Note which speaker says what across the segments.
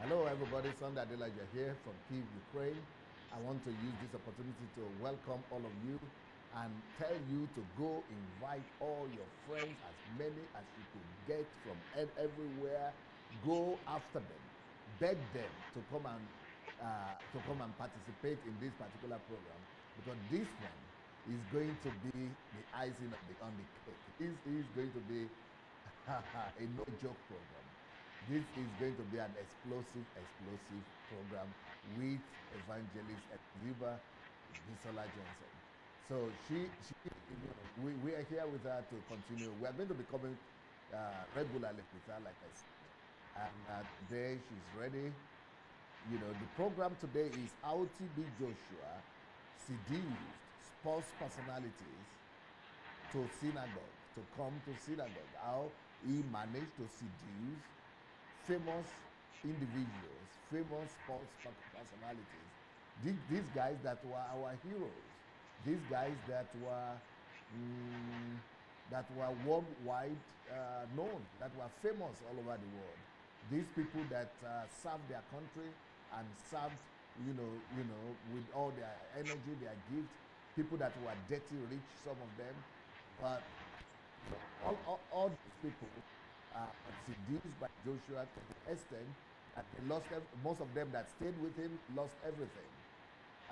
Speaker 1: Hello, everybody. Sunday Adelaja here from Kyiv, Ukraine. I want to use this opportunity to welcome all of you and tell you to go invite all your friends, as many as you could get from everywhere. Go after them, beg them to come and participate in this particular program, because this one is going to be the icing on the cake. This is going to be a no-joke program. This is going to be an explosive program with evangelist Hephzi-bah Johnson. So we are here with her to continue. We are going to be coming regularly with her, like I said. And today she's ready. You know, the program today is how TB Joshua seduced sports personalities to synagogue, to come to synagogue. How he managed to seduce famous individuals, famous sports personalities, these guys that were our heroes, these guys that were worldwide known, that were famous all over the world. These people that served their country and served, you know, with all their energy, their gifts. People that were dirty rich, some of them, but all these people seduced by Joshua to the extent that they lost, most of them that stayed with him lost everything.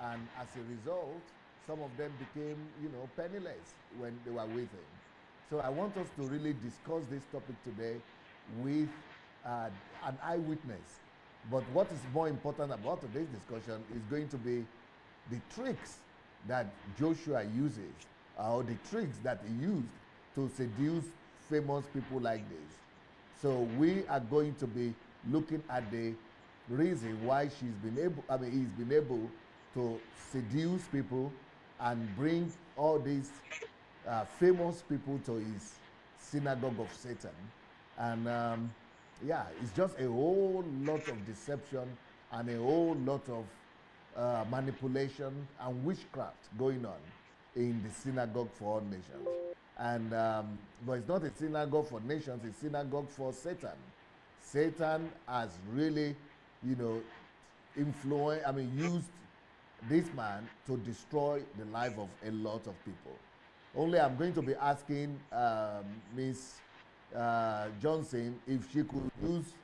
Speaker 1: And as a result, some of them became, you know, penniless when they were with him. So I want us to really discuss this topic today with an eyewitness. But what is more important about today's discussion is going to be the tricks that Joshua uses, or the tricks that he used to seduce famous people like this. So we are going to be looking at the reason why he's been able to seduce people and bring all these famous people to his synagogue of Satan. And yeah, it's just a whole lot of deception and a whole lot of manipulation and witchcraft going on in the synagogue for all nations. And but it's not a synagogue for nations, it's a synagogue for Satan. Satan has really, you know, used this man to destroy the life of a lot of people. Only I'm going to be asking Miss Johnson if she could use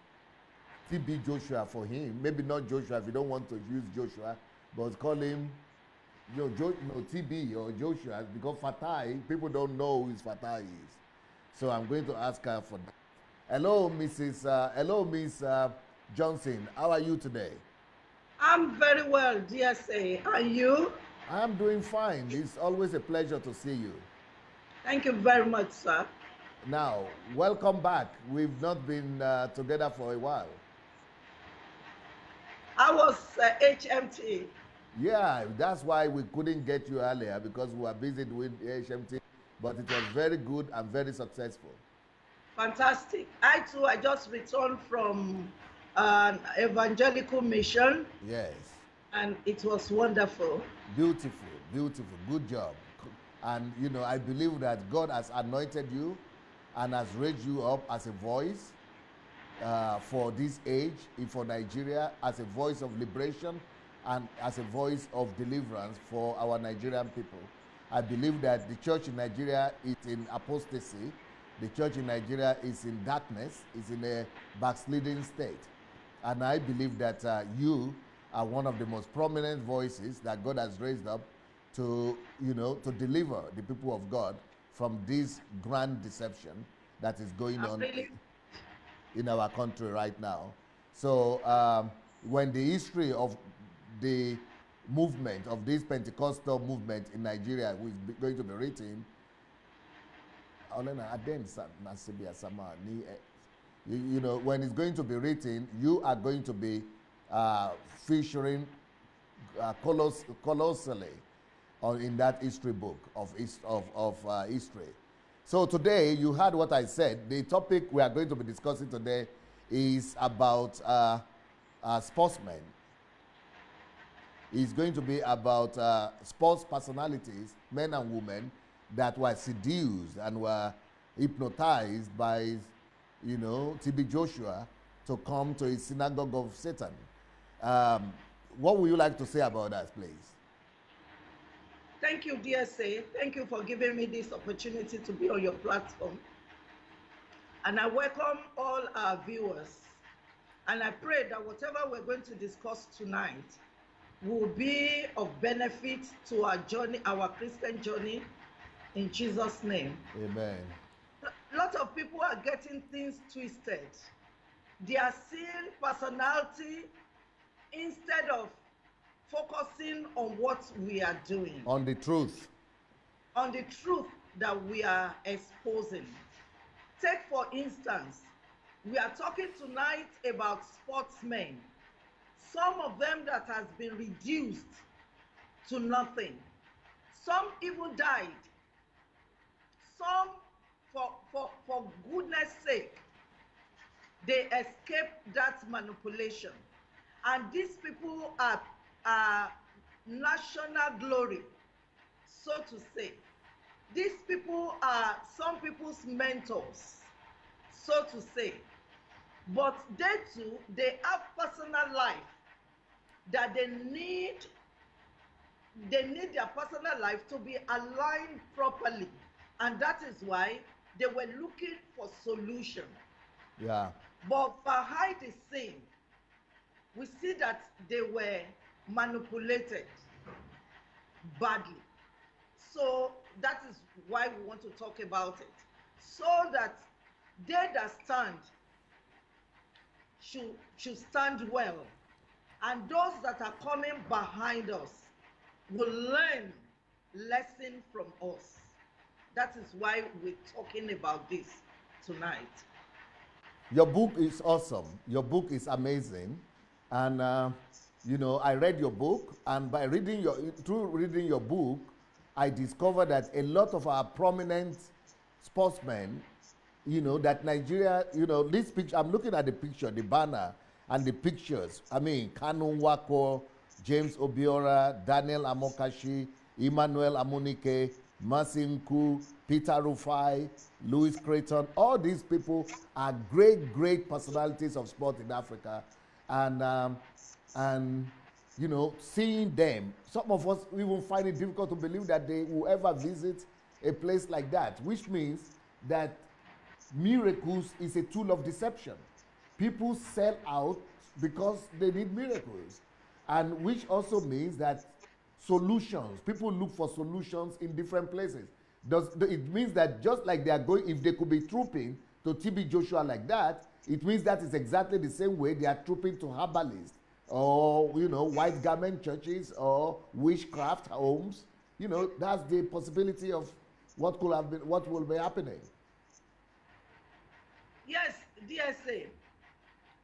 Speaker 1: TB Joshua for him. Maybe not Joshua if you don't want to use Joshua, but call him TB or Joshua, because Fatai, people don't know who Fatai is. So I'm going to ask her for that. Hello, Miss Johnson. How are you today?
Speaker 2: I'm very well, DSA. Are you?
Speaker 1: I'm doing fine. It's always a pleasure to see you.
Speaker 2: Thank you very much, sir.
Speaker 1: Now, welcome back. We've not been together for a while.
Speaker 2: I was HMT.
Speaker 1: Yeah, that's why we couldn't get you earlier, because we were busy with HMT, but it was very good and very successful.
Speaker 2: Fantastic. I just returned from an evangelical mission.
Speaker 1: Yes.
Speaker 2: And it was wonderful.
Speaker 1: Beautiful, beautiful. Good job. And, you know, I believe that God has anointed you and has raised you up as a voice for this age, for Nigeria, as a voice of liberation and as a voice of deliverance for our Nigerian people. I believe that the church in Nigeria is in apostasy. The church in Nigeria is in darkness, is in a backsliding state. And I believe that you are one of the most prominent voices that God has raised up to, you know, to deliver the people of God from this grand deception that is going on in our country right now. So when the history of the movement, of this Pentecostal movement in Nigeria is going to be written, you know, when it's going to be written, you are going to be featuring colossally in that history book of history. So today, you heard what I said. The topic we are going to be discussing today is about sportsmen. It's going to be about sports personalities, men and women, that were seduced and were hypnotized by, you know, TB Joshua to come to a synagogue of Satan. What would you like to say about that, please?
Speaker 2: Thank you, DSA. Thank you for giving me this opportunity to be on your platform. And I welcome all our viewers. And I pray that whatever we're going to discuss tonight will be of benefit to our journey, our Christian journey, in Jesus' name.
Speaker 1: Amen.
Speaker 2: A lot of people are getting things twisted. They are seeing personality instead of focusing on what we are doing.
Speaker 1: On the truth.
Speaker 2: On the truth that we are exposing. Take for instance, we are talking tonight about sportsmen. Some of them that has been reduced to nothing. Some even died. Some, for goodness sake, they escaped that manipulation. And these people are national glory, so to say. These people are some people's mentors, so to say. But they too, they have personal life that they need their personal life to be aligned properly. And that is why they were looking for solution.
Speaker 1: Yeah.
Speaker 2: But behind the scene, we see that they were manipulated badly. So that is why we want to talk about it. So that they that stand should stand well. And those that are coming behind us will learn lesson from us. That is why we're talking about this tonight.
Speaker 1: Your book is awesome. Your book is amazing. And, you know, I read your book, and by through reading your book, I discovered that a lot of our prominent sportsmen, you know, that Nigeria, you know, this picture, I'm looking at the picture, the banner, and the pictures. I mean, Kanu Nwako, James Obiora, Daniel Amokachi, Emmanuel Amunike, Masinku, Peter Rufai, Louis Creighton. All these people are great, great personalities of sport in Africa. And you know, seeing them, some of us even find it difficult to believe that they will ever visit a place like that, which means that miracles is a tool of deception. People sell out because they need miracles, and which also means that solutions, people look for solutions in different places. It means that just like they are going, if they could be trooping to TB Joshua like that, it means that is exactly the same way they are trooping to herbalists, or, you know, white garment churches, or witchcraft homes. You know, that's the possibility of what could have been, what will be happening.
Speaker 2: Yes, DSA.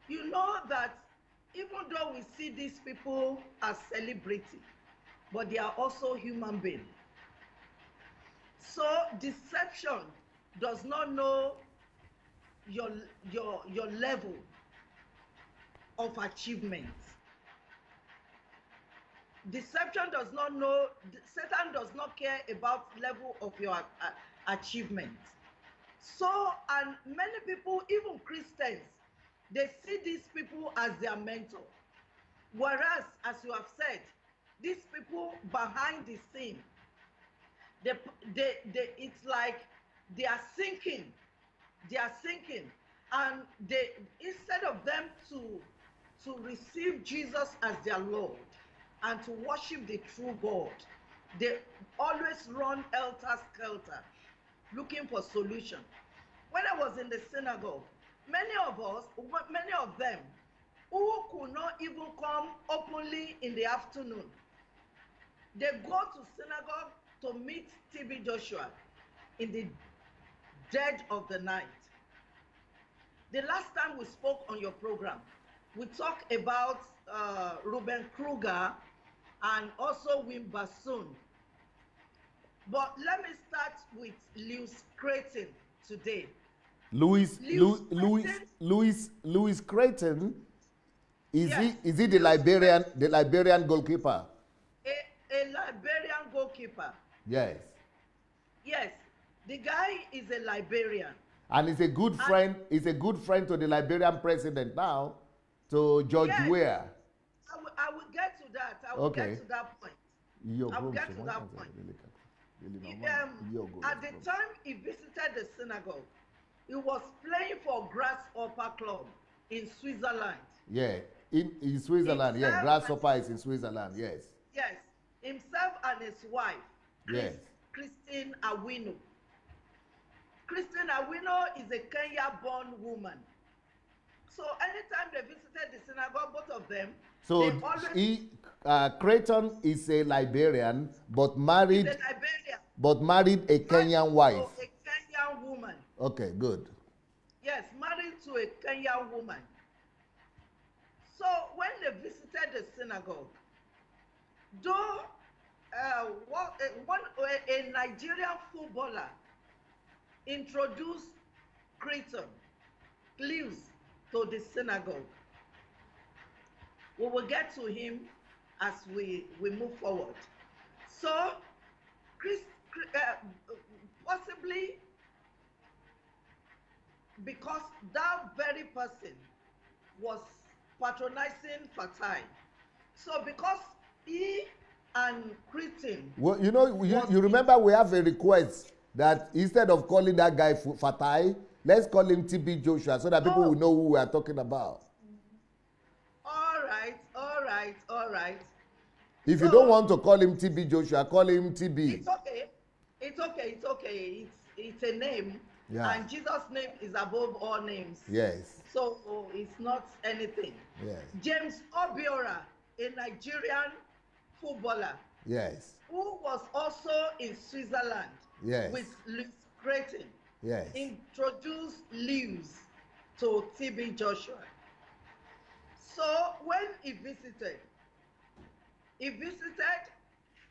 Speaker 2: You know that even though we see these people as celebrity, but they are also human beings. So deception does not know your level of achievement. Deception does not know, Satan does not care about level of your achievement. So, and many people, even Christians, they see these people as their mentor. Whereas, as you have said, these people behind the scene, it's like they are sinking. They are sinking. And they, instead of them to receive Jesus as their Lord and to worship the true God, they always run helter-skelter, looking for solution. When I was in the synagogue, many of them who could not even come openly in the afternoon, they go to synagogue to meet TB Joshua in the dead of the night. The last time we spoke on your program, we talked about Ruben Kruger and also Wim Bassoon. But let me start with Louis Creighton today. Louis
Speaker 1: Creighton,
Speaker 2: yes.
Speaker 1: Is he the Liberian goalkeeper?
Speaker 2: A Liberian goalkeeper.
Speaker 1: Yes.
Speaker 2: Yes, the guy is a Liberian.
Speaker 1: And he's a good friend. He's a good friend to the Liberian president now, to George
Speaker 2: Yes.
Speaker 1: Weah.
Speaker 2: I will get to that. I will get to that point. I will get to that point. At the time he visited the synagogue, he was playing for Grasshopper Club in Switzerland.
Speaker 1: Yeah, in Switzerland.
Speaker 2: Himself,
Speaker 1: yeah, Grasshopper is in Switzerland. Yes.
Speaker 2: Yes, himself and his wife,
Speaker 1: Yes.
Speaker 2: Christine Awino. Christine Awino is a Kenya-born woman. So anytime they visited the synagogue, both of them,
Speaker 1: so Creighton is a Liberian, but married a Kenyan wife.
Speaker 2: So a Kenyan woman.
Speaker 1: Okay, good.
Speaker 2: Yes, married to a Kenyan woman. So when they visited the synagogue, though a Nigerian footballer introduced Creighton Lewis to the synagogue. We will get to him as we move forward. So, possibly because that very person was patronizing Fatai. So, because he and Creighton.
Speaker 1: Well, you remember we have a request that instead of calling that guy Fatai, let's call him TB Joshua so that people will know who we are talking about.
Speaker 2: All right.
Speaker 1: If you don't want to call him TB Joshua, call him TB.
Speaker 2: It's okay. It's a name.
Speaker 1: Yeah.
Speaker 2: And Jesus' name is above all names.
Speaker 1: Yes.
Speaker 2: So it's not anything.
Speaker 1: Yes.
Speaker 2: James Obiora, a Nigerian footballer.
Speaker 1: Yes.
Speaker 2: Who was also in Switzerland.
Speaker 1: Yes.
Speaker 2: With Lewis Creighton.
Speaker 1: Yes.
Speaker 2: Introduced Lewis to TB Joshua. So when he visited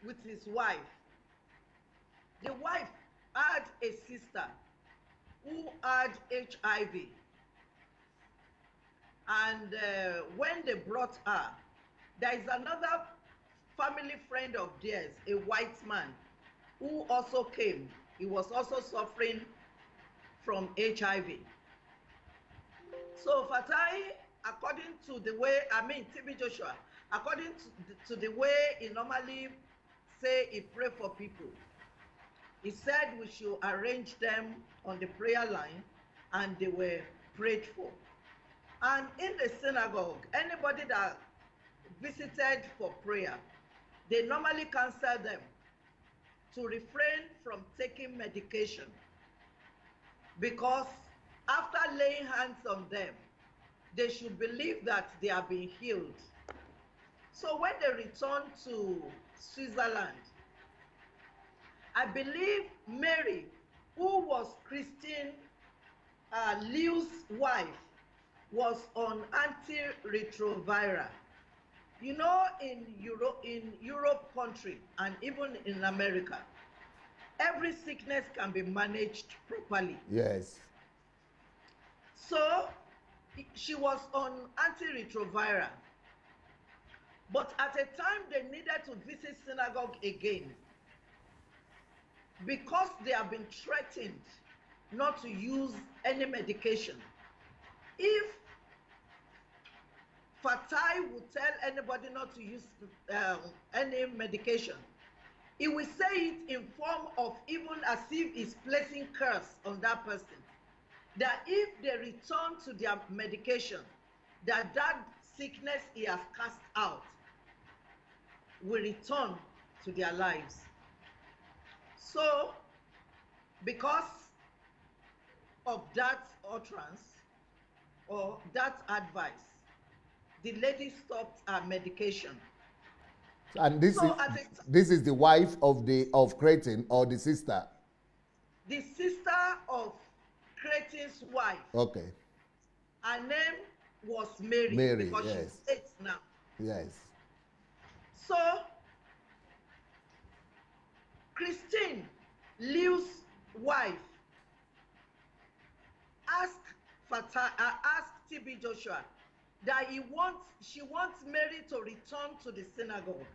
Speaker 2: with his wife. The wife had a sister who had HIV. And when they brought her, there is another family friend of theirs, a white man, who also came. He was also suffering from HIV. So Fatai, according to the way, TB Joshua, according to the way he normally say he pray for people, he said we should arrange them on the prayer line, and they were prayed for. And in the synagogue, anybody that visited for prayer, they normally counsel them to refrain from taking medication, because after laying hands on them, they should believe that they are being healed. So when they returned to Switzerland, I believe Mary, who was Christine Lewis' wife, was on antiretroviral. You know, in Europe country and even in America, every sickness can be managed properly.
Speaker 1: Yes.
Speaker 2: So she was on antiretroviral. But at a time they needed to visit synagogue again, because they have been threatened not to use any medication. If Fatai would tell anybody not to use any medication, he will say it in form of even as if he's placing curse on that person. That if they return to their medication, that sickness he has cast out will return to their lives. So, because of that utterance or that advice, the lady stopped her medication.
Speaker 1: And this is the wife of Creighton, or the sister?
Speaker 2: The sister of Creighton's wife.
Speaker 1: Okay.
Speaker 2: Her name was Mary. Because she's 8 now.
Speaker 1: Yes.
Speaker 2: So, Christine, Lewis' wife, asked TB Joshua that she wants Mary to return to the synagogue,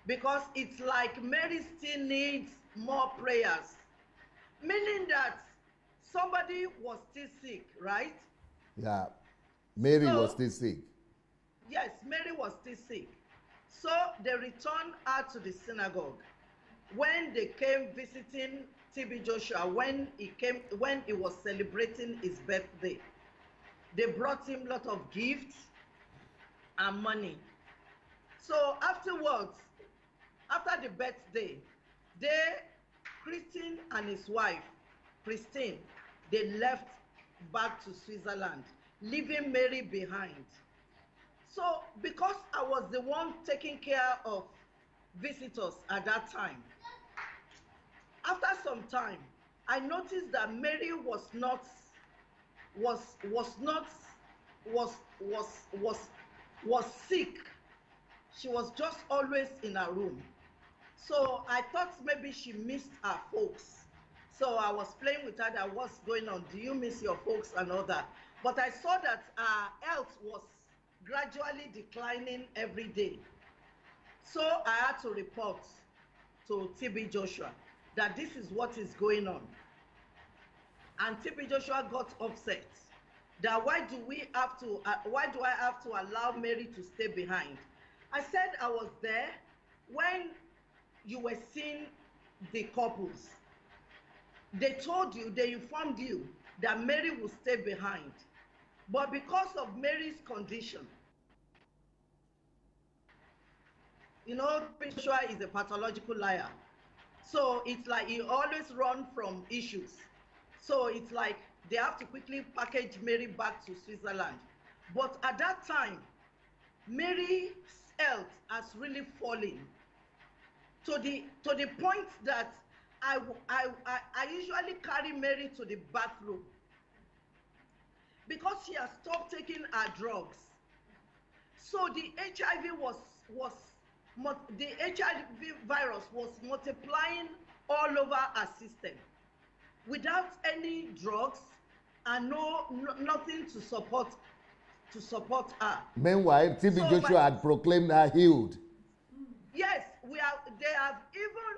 Speaker 2: because it's like Mary still needs more prayers. Meaning that somebody was still sick, right?
Speaker 1: Yeah. Mary
Speaker 2: So,
Speaker 1: was still sick.
Speaker 2: yes, Mary was still sick. So they returned her to the synagogue. When they came visiting TB Joshua, when he was celebrating his birthday, they brought him a lot of gifts and money. So afterwards, after the birthday, Christine and his wife, Christine, they left back to Switzerland, leaving Mary behind. So because I was the one taking care of visitors at that time, after some time, I noticed that Mary was sick. She was just always in her room. So I thought maybe she missed her folks. So I was playing with her that what's going on? Do you miss your folks and all that? But I saw that her health was gradually declining every day. So I had to report to TB Joshua that this is what is going on. And TB Joshua got upset that why do I have to allow Mary to stay behind? I said I was there when you were seeing the couples. They told you, they informed you that Mary will stay behind. But because of Mary's condition, you know, Joshua is a pathological liar. So it's like he always runs from issues. So it's like they have to quickly package Mary back to Switzerland. But at that time, Mary's health has really fallen to the point that I usually carry Mary to the bathroom because she has stopped taking her drugs. So the HIV virus was multiplying all over her system without any drugs and nothing to support her.
Speaker 1: Meanwhile, TB Joshua had proclaimed her healed.
Speaker 2: Yes, they have even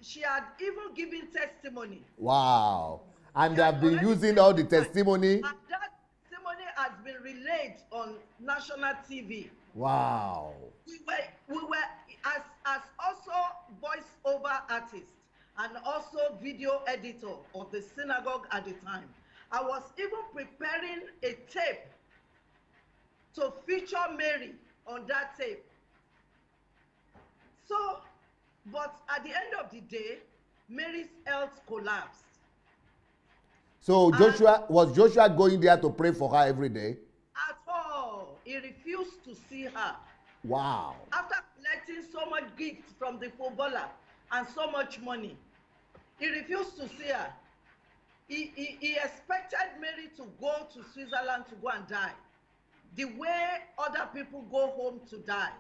Speaker 2: she had even given testimony.
Speaker 1: Wow. And they have been using all the testimony.
Speaker 2: And that testimony has been relayed on national TV.
Speaker 1: Wow.
Speaker 2: We were as also voice-over artist and also video editor of the synagogue at the time. I was even preparing a tape to feature Mary on that tape. So, but at the end of the day, Mary's health collapsed.
Speaker 1: So was Joshua going there to pray for her every day?
Speaker 2: At all. He refused to see her.
Speaker 1: Wow.
Speaker 2: After collecting so much gifts from the footballer and so much money, he refused to see her. He expected Mary to go to Switzerland to go and die, the way other people go home to die.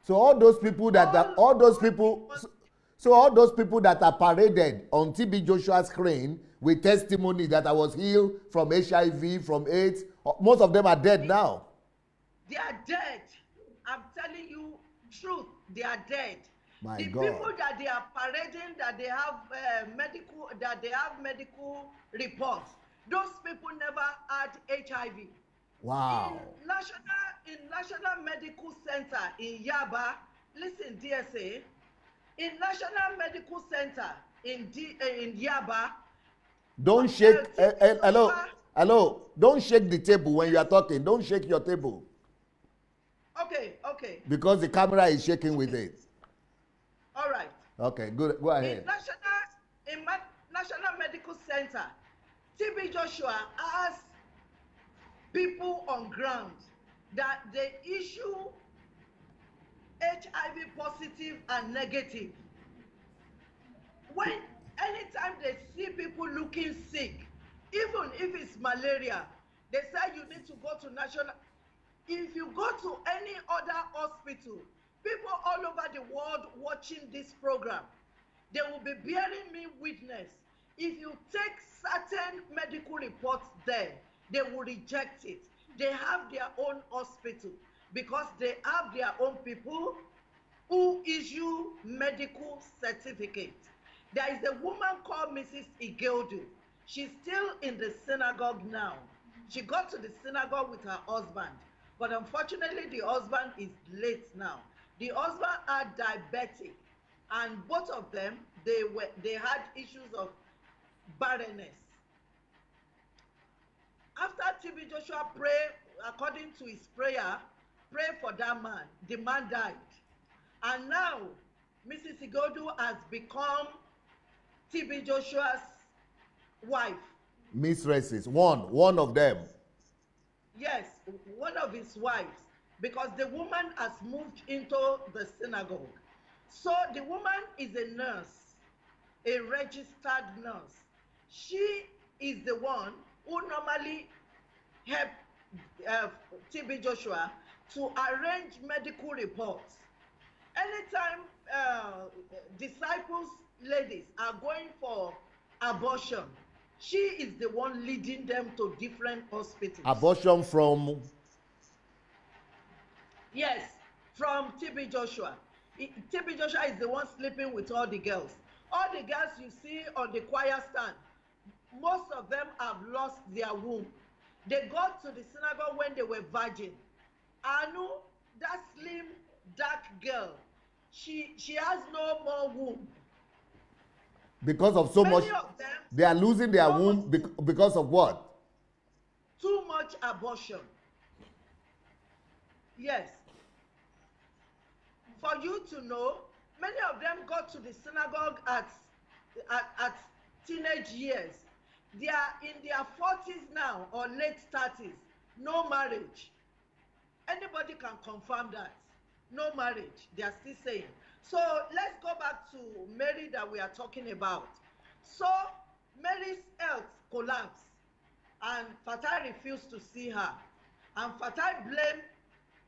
Speaker 1: So all those people that are paraded on TB Joshua's screen with testimony that I was healed from HIV, from AIDS, most of them are dead now.
Speaker 2: They are dead. I'm telling you truth. They are dead.
Speaker 1: My
Speaker 2: the
Speaker 1: God.
Speaker 2: People that they are parading, that they have medical reports, those people never had HIV.
Speaker 1: Wow.
Speaker 2: In National Medical Center in Yaba, listen, DSA, in National Medical Center in Yaba.
Speaker 1: Don't shake. Hello. Don't shake the table when you are talking. Don't shake your table.
Speaker 2: Okay.
Speaker 1: Because the camera is shaking with it.
Speaker 2: All right.
Speaker 1: Okay, good. Go ahead.
Speaker 2: In National Medical Center, TB Joshua asked people on ground that they issue HIV positive and negative. Anytime they see people looking sick, even if it's malaria, they say you need to go to national. If you go to any other hospital, people all over the world watching this program, they will be bearing me witness. If you take certain medical reports there, they will reject it. They have their own hospital because they have their own people who issue medical certificates. There is a woman called Mrs. Igeldu. She's still in the synagogue now. She got to the synagogue with her husband, but unfortunately the husband is late now. The husband are diabetic, and both of them, they had issues of barrenness. After TB Joshua prayed according to his prayer, pray for that man, the man died. And now Mrs. Igodu has become TB Joshua's wife.
Speaker 1: Mistresses, one of them.
Speaker 2: Yes, one of his wives, because the woman has moved into the synagogue. So the woman is a nurse, a registered nurse. She is the one who normally help TB Joshua to arrange medical reports. Anytime disciples, ladies, are going for abortion, she is the one leading them to different hospitals.
Speaker 1: Abortion from?
Speaker 2: Yes, from TB Joshua. TB Joshua is the one sleeping with all the girls. All the girls you see on the choir stand, most of them have lost their womb. They got to the synagogue when they were virgin. Anu, that slim, dark girl, she has no more womb.
Speaker 1: Because of so
Speaker 2: Many
Speaker 1: much,
Speaker 2: of them,
Speaker 1: they are losing their womb because of what?
Speaker 2: Too much abortion. Yes. For you to know, many of them got to the synagogue at teenage years. They are in their 40s now or late 30s. No marriage. Anybody can confirm that. No marriage. They are still saying. So let's go back to Mary that we are talking about. So Mary's health collapsed and Fatai refused to see her. And Fatai blamed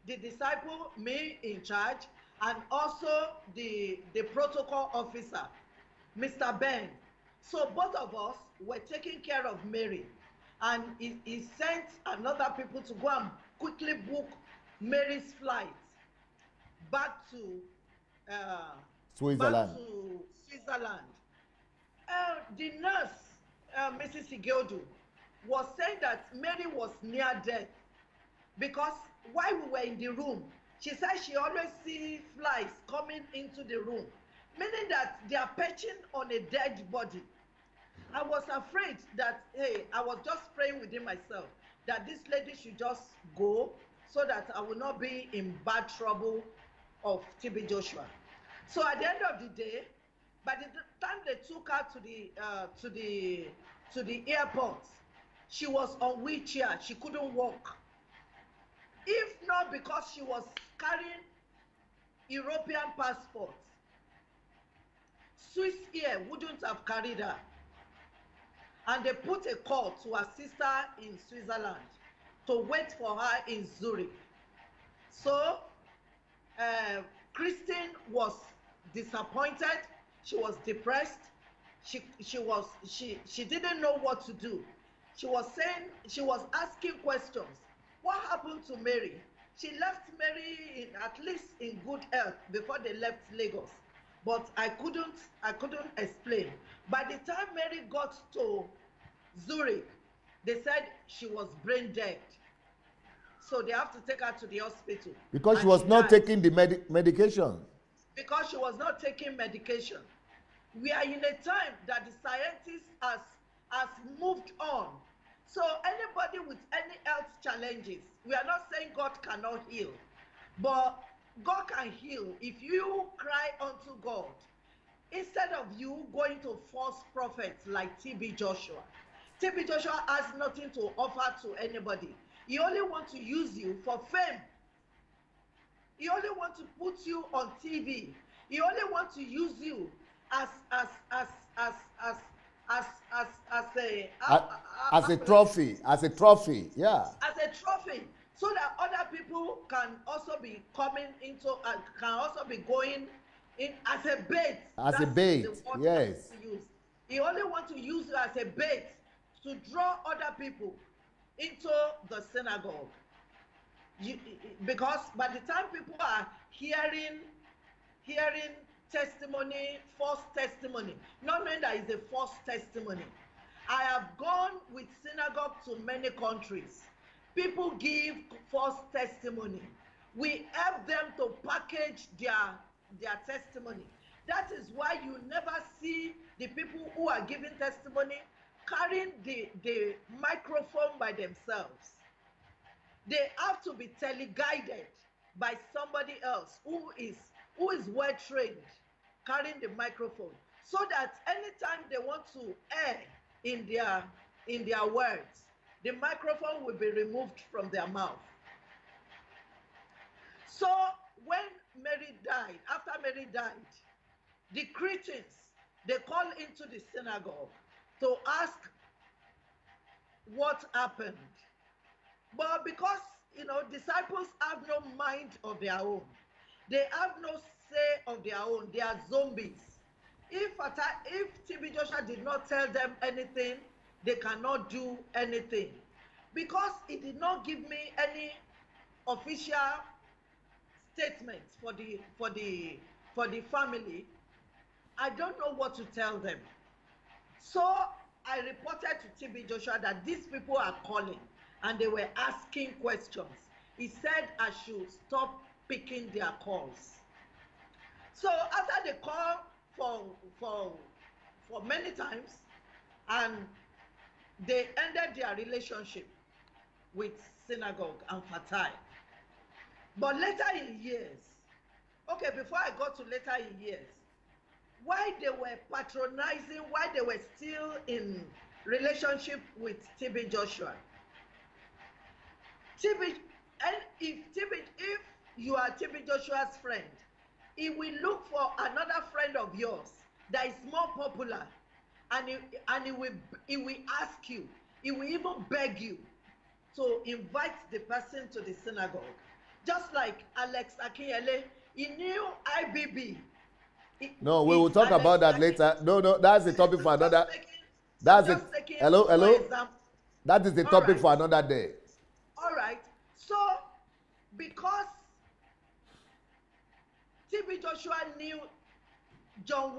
Speaker 2: the disciple, me in charge, and also the protocol officer, Mr. Ben. So both of us were taking care of Mary. And he sent another people to go and quickly book Mary's flight back to
Speaker 1: Switzerland.
Speaker 2: The nurse, Mrs. Igodu, was saying that Mary was near death because while we were in the room, she said she always sees flies coming into the room, meaning that they are perching on a dead body. I was afraid that, hey, I was just praying within myself that this lady should just go so that I will not be in bad trouble of TB Joshua. So at the end of the day, by the time they took her to the airport, she was on wheelchair. She couldn't walk. If not because she was carrying European passport, Swiss Air wouldn't have carried her. And they put a call to her sister in Switzerland to wait for her in Zurich. So Christine was disappointed. She was depressed. She didn't know what to do. She was asking questions. What happened to Mary? She left Mary at least in good health before they left Lagos. But I couldn't explain. By the time Mary got to Zurich, they said she was brain dead. So they have to take her to the hospital.
Speaker 1: Because she was not taking the medication.
Speaker 2: Because she was not taking medication. We are in a time that the scientists has moved on. So anybody with any health challenges, we are not saying God cannot heal, but God can heal if you cry unto God. Instead of you going to false prophets like TB Joshua. TB Joshua has nothing to offer to anybody. He only wants to use you for fame. He only wants to put you on TV. He only wants to use you as
Speaker 1: a trophy, yeah.
Speaker 2: As a trophy, so that other people can also be coming into, can also be going in as a bait.
Speaker 1: As a bait, yes.
Speaker 2: He only wants to use you as a bait to draw other people into the synagogue. Because by the time people are hearing testimony, false testimony, not knowing that it's a false testimony, I have gone with synagogue to many countries. People give false testimony. We help them to package their testimony. That is why you never see the people who are giving testimony carrying the microphone by themselves. They have to be teleguided by somebody else who is well trained carrying the microphone, so that anytime they want to air in their words, the microphone will be removed from their mouth. So when Mary died, after Mary died, the Cretans, they called into the synagogue to ask what happened. But because, disciples have no mind of their own, they have no say of their own, they are zombies. If TB Joshua did not tell them anything, they cannot do anything. Because he did not give me any official statement for the family, I don't know what to tell them. So I reported to TB Joshua that these people are calling and they were asking questions. He said I should stop picking their calls. So after they called for many times, and they ended their relationship with synagogue and Fatai. But later in years, okay, before I got to later in years, while they were patronizing, while they were still in relationship with TB Joshua, if you are TB Joshua's friend, he will look for another friend of yours that is more popular, and he will ask you, he will even beg you to invite the person to the synagogue. Just like Alex Akinyele, he knew IBB.
Speaker 1: No, we will talk about that later. No, that's the topic for another. Hello. That is the topic for another day.
Speaker 2: All right. So, because TB Joshua knew George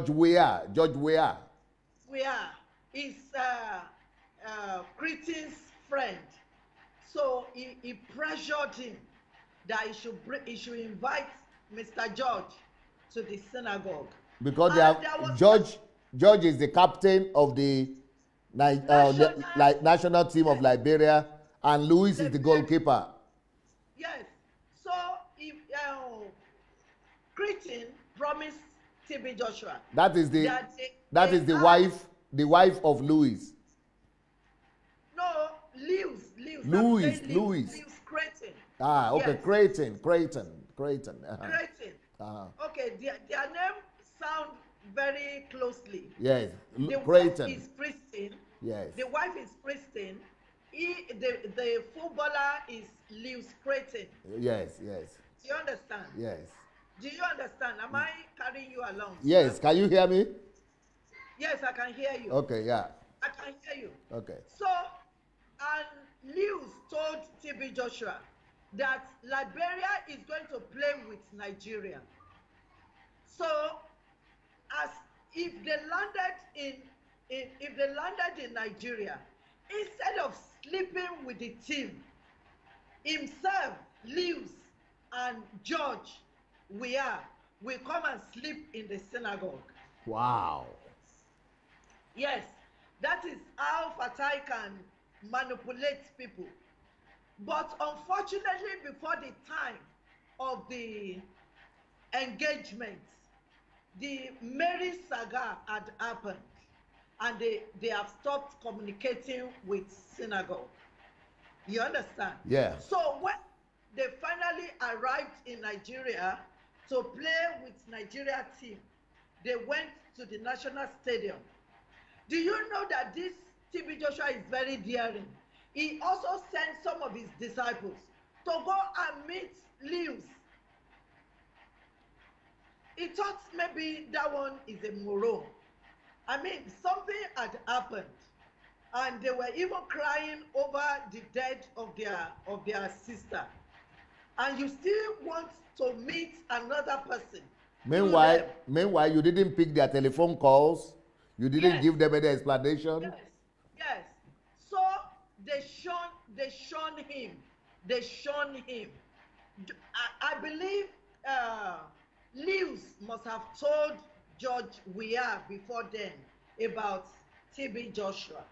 Speaker 2: Weah is Cretan's friend. So he pressured him that he should invite Mr. George to the synagogue.
Speaker 1: Because George is the captain of the national team of Liberia, and Louis is the goalkeeper.
Speaker 2: Yes. So if Cretan promised TB Joshua
Speaker 1: that is the wife of Louis.
Speaker 2: No, Louis Cretan.
Speaker 1: Ah, okay, yes. Cretan.
Speaker 2: Cretan. Okay, their name sound very closely.
Speaker 1: Yes,
Speaker 2: Cretan. Wife is Christine.
Speaker 1: Yes.
Speaker 2: The wife is Christine. The footballer is Lewis Cretan.
Speaker 1: Yes.
Speaker 2: Do you understand?
Speaker 1: Yes.
Speaker 2: Do you understand? Am I carrying you along?
Speaker 1: Yes. Can you hear me?
Speaker 2: Yes, I can hear you.
Speaker 1: Okay, yeah.
Speaker 2: I can hear you.
Speaker 1: Okay.
Speaker 2: So, and Lewis told TB Joshua that Liberia is going to play with Nigeria. So, as if they landed in Nigeria, instead of sleeping with the team, himself, Lewis, and George will come and sleep in the synagogue.
Speaker 1: Wow.
Speaker 2: Yes, that is how Fatai can manipulate people. But unfortunately, before the time of the engagement, the Mary saga had happened, and they have stopped communicating with synagogue. You understand?
Speaker 1: Yeah.
Speaker 2: So when they finally arrived in Nigeria to play with Nigeria team, they went to the national stadium. Do you know that this TB Joshua is very daring? He also sent some of his disciples to go and meet Lewis. He thought maybe that one is a moron. I mean, something had happened, and they were even crying over the death of their sister. And you still want to meet another person.
Speaker 1: Meanwhile, you didn't pick their telephone calls. You didn't
Speaker 2: Yes.
Speaker 1: give them any explanation?
Speaker 2: Yes, yes. So they shun him. They shun him. I believe Lewis must have told George Weah before then about TB Joshua.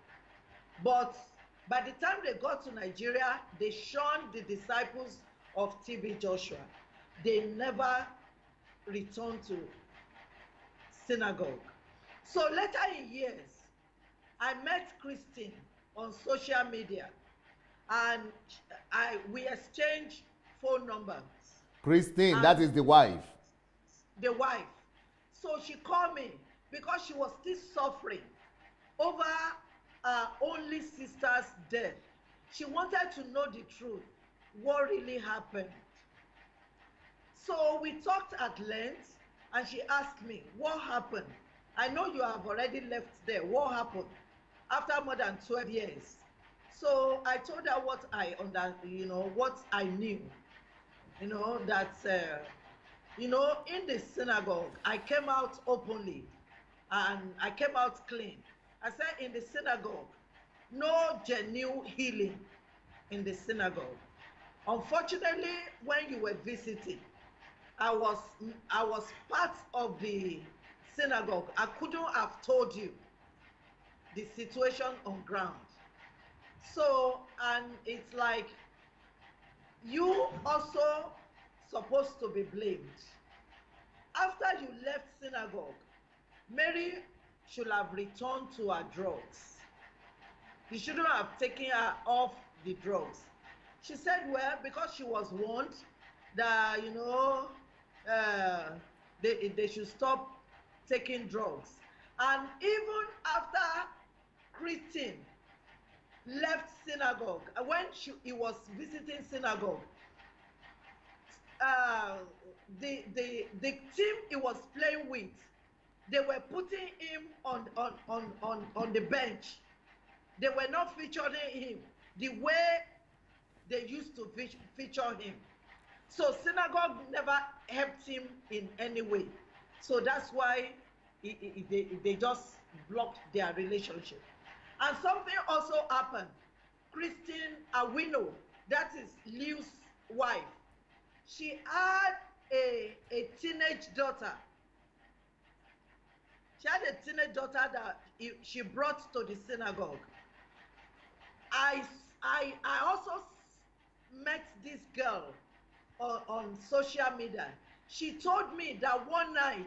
Speaker 2: But by the time they got to Nigeria, they shunned the disciples of TB Joshua. They never returned to synagogue. So later in years, I met Christine on social media, and we exchanged phone numbers.
Speaker 1: Christine, that is the wife.
Speaker 2: The wife. So she called me because she was still suffering over her only sister's death. She wanted to know the truth, what really happened. So we talked at length, and she asked me, what happened? I know you have already left there. What happened? After more than 12 years. So I told her what what I knew. That in the synagogue, I came out openly and I came out clean. I said in the synagogue, no genuine healing in the synagogue. Unfortunately, when you were visiting, I was part of the synagogue. I couldn't have told you the situation on ground. So, and it's like you also supposed to be blamed. After you left synagogue, Mary should have returned to her drugs. You shouldn't have taken her off the drugs. She said, well, because she was warned that, they should stop taking drugs. And even after Christine left synagogue, when he was visiting synagogue, the team he was playing with, they were putting him on the bench. They were not featuring him the way they used to feature him. So synagogue never helped him in any way. So that's why they just blocked their relationship. And something also happened. Christine Awino, that is Lew's wife, she had a teenage daughter. She had a teenage daughter that she brought to the synagogue. I also met this girl on social media. She told me that one night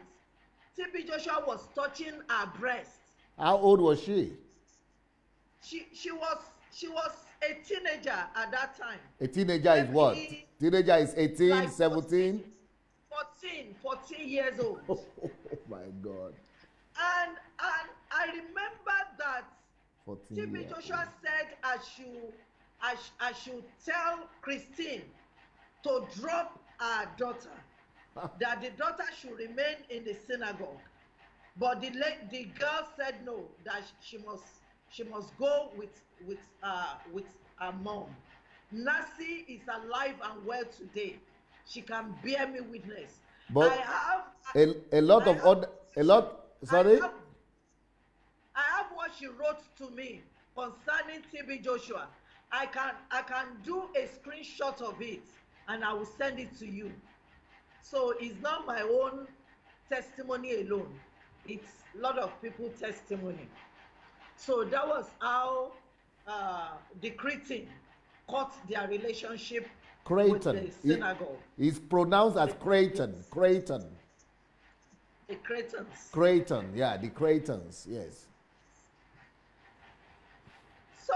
Speaker 2: TB Joshua was touching her breast.
Speaker 1: How old was she?
Speaker 2: She was a teenager at that time.
Speaker 1: A teenager is what? Teenager is 18, like 17?
Speaker 2: 14 years old.
Speaker 1: Oh my God.
Speaker 2: And I remember that TB Joshua said I should tell Christine to drop her daughter, that the daughter should remain in the synagogue. But the girl said no, that she must go with her mom. Nasi is alive and well today. She can bear me witness.
Speaker 1: But sorry?
Speaker 2: I have what she wrote to me concerning TB Joshua. I can do a screenshot of it and I will send it to you. So it's not my own testimony alone. It's a lot of people's testimony. So that was how the Cretan cut their relationship with the synagogue.
Speaker 1: It's pronounced as Cretan. Cretan.
Speaker 2: The Cretans.
Speaker 1: Cretan, yeah, the Cretans, yes.
Speaker 2: So,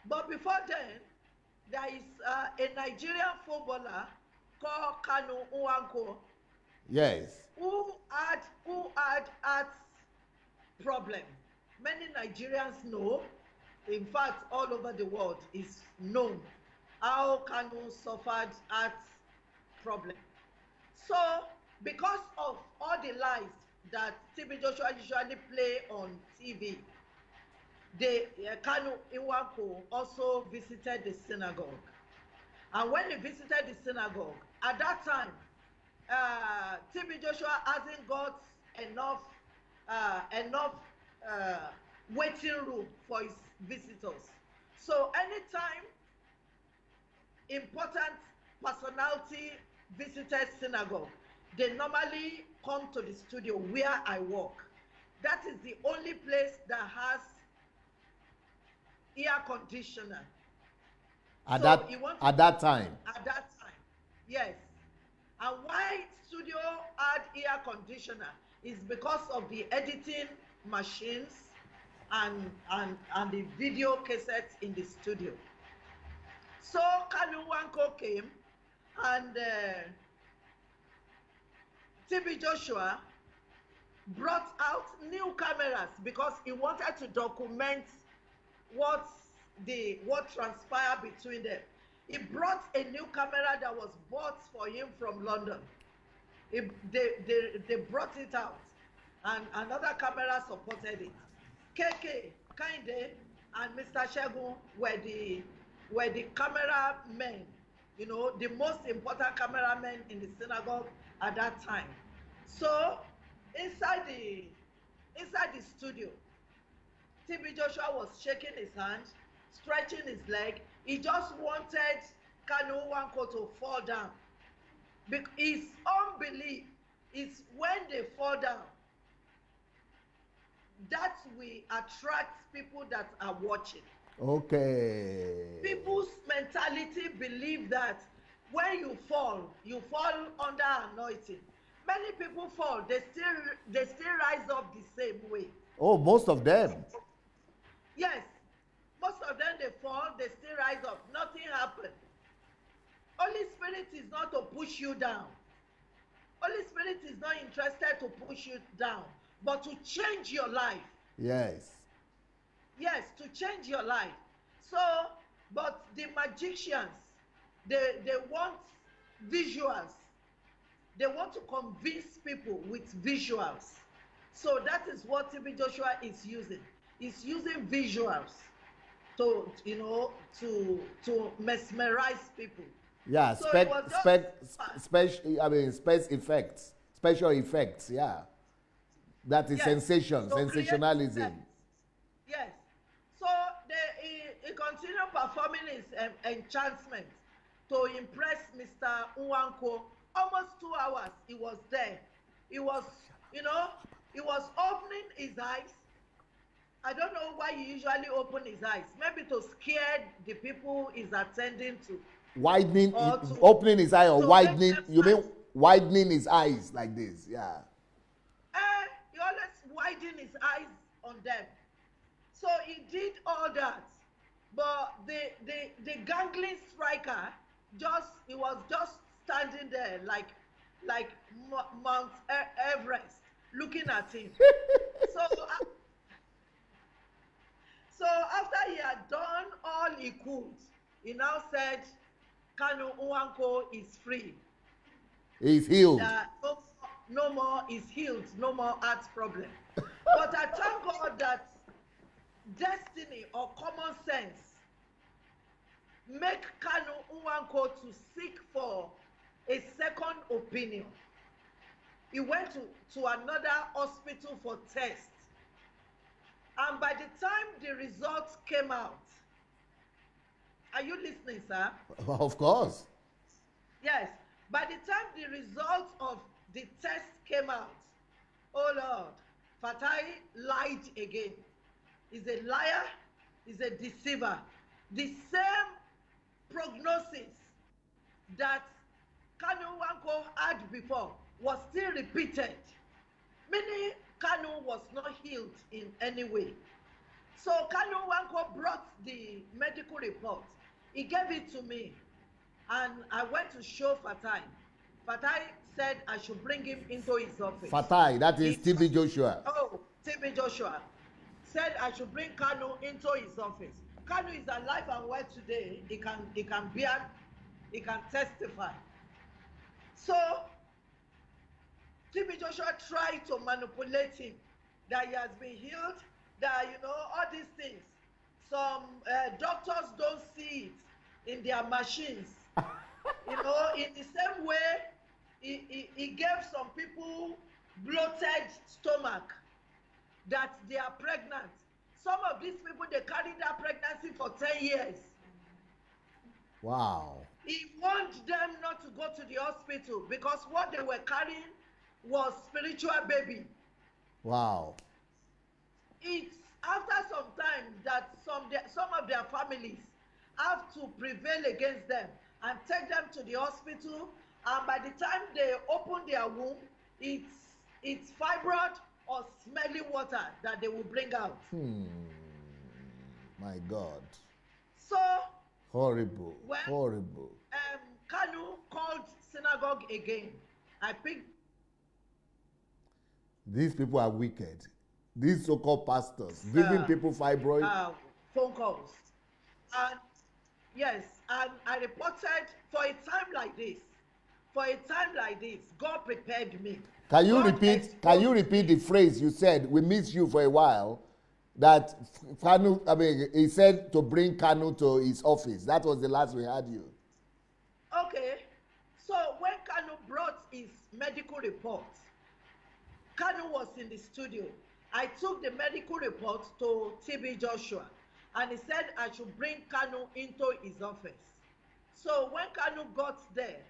Speaker 2: but before then, there is a Nigerian footballer called Kanu Nwankwo.
Speaker 1: Yes.
Speaker 2: Who had heart problem. Many Nigerians know, in fact, all over the world is known how Kanu suffered heart problem. So, because of all the lies that TB Joshua usually play on TV, Kanu Nwankwo also visited the synagogue. And when he visited the synagogue, at that time, TB Joshua hasn't got enough waiting room for his visitors. So anytime important personality visited synagogue, they normally come to the studio where I work. That is the only place that has air conditioner.
Speaker 1: At
Speaker 2: So
Speaker 1: that time.
Speaker 2: At that time, yes. And why studio had air conditioner is because of the editing machines and the video cassettes in the studio. So Kanu Nwankwo came, and TB Joshua brought out new cameras because he wanted to document what transpired between them. He brought a new camera that was bought for him from London. They brought it out, and another camera supported it. KK, Kainde, and Mr. Shegun were the cameramen, you know, the most important cameramen in the synagogue at that time. So inside the studio, TB Joshua was shaking his hand, stretching his leg. He just wanted Kanu Nwankwo to fall down. His unbelief is when they fall down, that will attract people that are watching.
Speaker 1: Okay.
Speaker 2: People's mentality believe that when you fall under anointing. Many people fall, they still rise up the same way.
Speaker 1: Oh, most of them.
Speaker 2: Yes, most of them, they fall, they still rise up. Nothing happened. Holy Spirit is not to push you down. Holy Spirit is not interested to push you down, but to change your life.
Speaker 1: Yes.
Speaker 2: Yes, to change your life. So, but the magicians, they want visuals. They want to convince people with visuals. So that is what TB Joshua is using. He's using visuals to, you know, to mesmerize people.
Speaker 1: Yeah,
Speaker 2: so special effects, yeah. That is sensation, sensationalism. Yes. So he continued performing his enchantment to impress Mr. Nwankwo. Almost 2 hours he was there. He was, you know, he was opening his eyes. I don't know why he usually open his eyes. Maybe to scare the people he's attending to.
Speaker 1: Widening, opening his eye or widening, you mean widening his eyes like this, yeah.
Speaker 2: He always widen his eyes on them. So he did all that. But the gangling striker, he was just standing there like Mount Everest, looking at him. So after he had done all he could, he now said, Kanu Nwankwo is free.
Speaker 1: He's healed.
Speaker 2: No more is healed. No more heart problem. But I thank God that destiny or common sense make Kanu Nwankwo to seek for a second opinion. He went to another hospital for tests. And by the time the results came out, are you listening, sir?
Speaker 1: Of course.
Speaker 2: Yes. By the time the results of the test came out, oh Lord, Fatai lied again. He's a liar, he's a deceiver. The same prognosis that Kanu Nwankwo had before was still repeated. Meaning Kanu was not healed in any way. So Kanu Nwankwo brought the medical report. He gave it to me, and I went to show Fatai. Fatai said I should bring him into his office.
Speaker 1: Fatai, that is TB Joshua.
Speaker 2: Oh, TB Joshua said I should bring Kanu into his office. Kanu is alive and well today. He can testify. So TB Joshua tried to manipulate him that he has been healed, that, you know, all these things. Some doctors don't see it in their machines. You know, in the same way, he gave some people bloated stomach. that they are pregnant. Some of these people, they carried that pregnancy for 10 years.
Speaker 1: Wow.
Speaker 2: He warned them not to go to the hospital because what they were carrying was spiritual baby.
Speaker 1: Wow.
Speaker 2: It's after some time that some of their families have to prevail against them and take them to the hospital, and by the time they open their womb, it's fibroid or smelly water that they will bring out.
Speaker 1: My God.
Speaker 2: So
Speaker 1: horrible.
Speaker 2: Well,
Speaker 1: Horrible.
Speaker 2: Kanu called synagogue again. I picked.
Speaker 1: These people are wicked. These so-called pastors giving people fibroid.
Speaker 2: Phone calls. And yes, and I reported for a time like this. For a time like this, God prepared me.
Speaker 1: Can you repeat the phrase you said? We missed you for a while. That Kanu, he said to bring Kanu to his office. That was the last we had you.
Speaker 2: Okay. So when Kanu brought his medical report, Kanu was in the studio. I took the medical report to TB Joshua, and he said I should bring Kanu into his office. So when Kanu got there,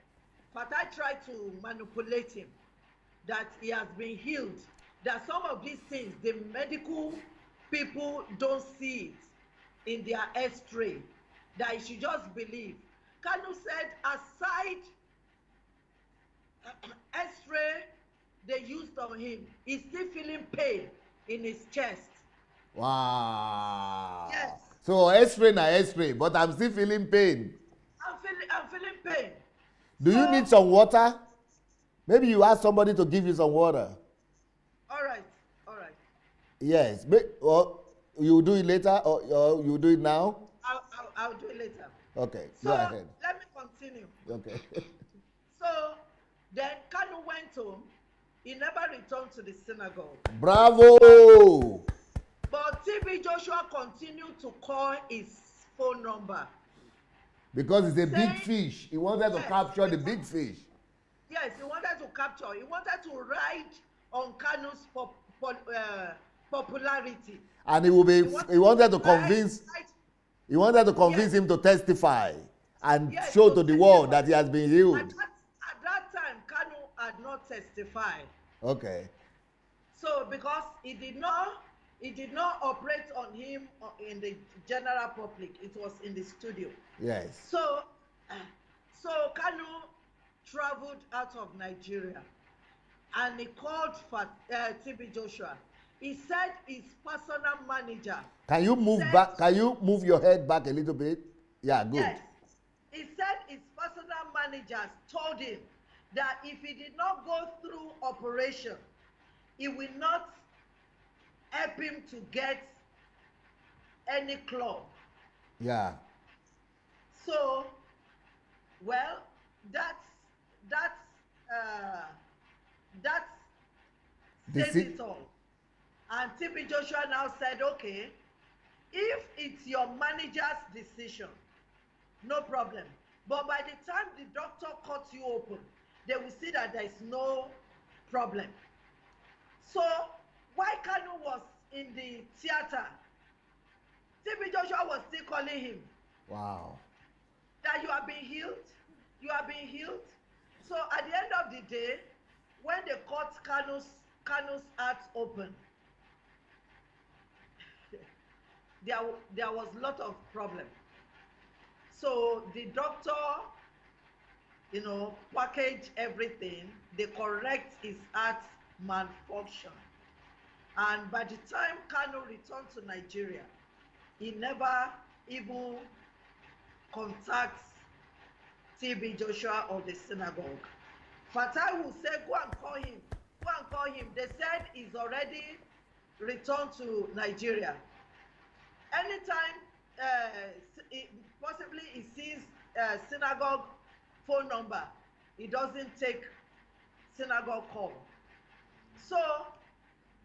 Speaker 2: Fatai tried to manipulate him that he has been healed, that some of these things, the medical people don't see it in their x-ray, that he should just believe. Kanu said aside x-ray they used on him, he's still feeling pain in his chest.
Speaker 1: Wow.
Speaker 2: Yes.
Speaker 1: So x-ray na x-ray, but I'm still feeling pain.
Speaker 2: I'm feeling pain.
Speaker 1: Do you need some water? Maybe you ask somebody to give you some water.
Speaker 2: All right.
Speaker 1: Yes. Or you do it later, or you do it now?
Speaker 2: I'll do it later.
Speaker 1: Okay,
Speaker 2: so
Speaker 1: go ahead.
Speaker 2: Let me continue.
Speaker 1: Okay.
Speaker 2: So then Kanu went home. He never returned to the synagogue.
Speaker 1: Bravo!
Speaker 2: But TB Joshua continued to call his phone number.
Speaker 1: Because it's a big fish. He wanted to capture the big fish.
Speaker 2: Yes, he wanted to capture. He wanted to ride on Kanu's popularity.
Speaker 1: And he wanted to convince him to testify and show to the world that he has been healed.
Speaker 2: At that time, Kanu had not testified.
Speaker 1: Okay.
Speaker 2: So because he did not operate on him in the general public, it was in the studio.
Speaker 1: Yes.
Speaker 2: So Kanu traveled out of Nigeria, and he called for TB Joshua. He said his personal manager.
Speaker 1: Can you move back? Can you move your head back a little bit? Yeah, good.
Speaker 2: Yes. He said his personal managers told him that if he did not go through operation, he will not help him to get any club.
Speaker 1: Yeah.
Speaker 2: So, well, that's says it all. And TB Joshua now said, okay, if it's your manager's decision, no problem. But by the time the doctor cuts you open, they will see that there is no problem. So, while Kanu was in the theater, TB Joshua was still calling him.
Speaker 1: Wow.
Speaker 2: That you have been healed. You have been healed. So at the end of the day, when they cut Kanu's heart open, there was a lot of problem. So the doctor, package everything. They correct his heart malfunction. And by the time Kanu returned to Nigeria, he never even contacts TB Joshua of the synagogue. Fatai will say, go and call him. Go and call him. They said he's already returned to Nigeria. Anytime possibly he sees synagogue phone number, he doesn't take synagogue call. So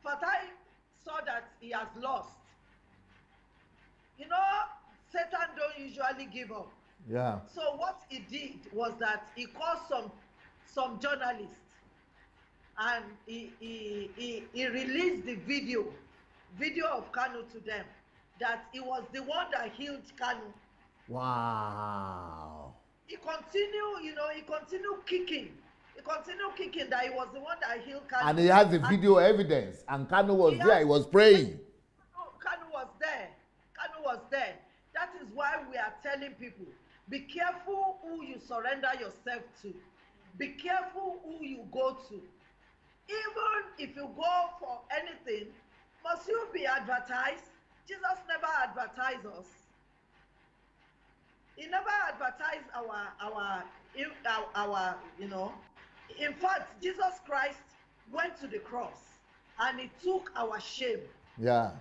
Speaker 2: Fatai saw that he has lost. Satan don't usually give up.
Speaker 1: Yeah.
Speaker 2: So what he did was that he called some journalists, and he released the video video of Kanu to them, that he was the one that healed Kanu.
Speaker 1: Wow.
Speaker 2: He continued, you know, he continued kicking. He continued kicking that he was the one that healed Kanu.
Speaker 1: And he has the video evidence. And Kanu was there. He was praying.
Speaker 2: Kanu was there. Kanu was there. That is why we are telling people, be careful who you surrender yourself to. Be careful who you go to. Even if you go for anything, must you be advertised? Jesus never advertised us. He never advertised our you know. In fact, Jesus Christ went to the cross and he took our shame.
Speaker 1: Yeah.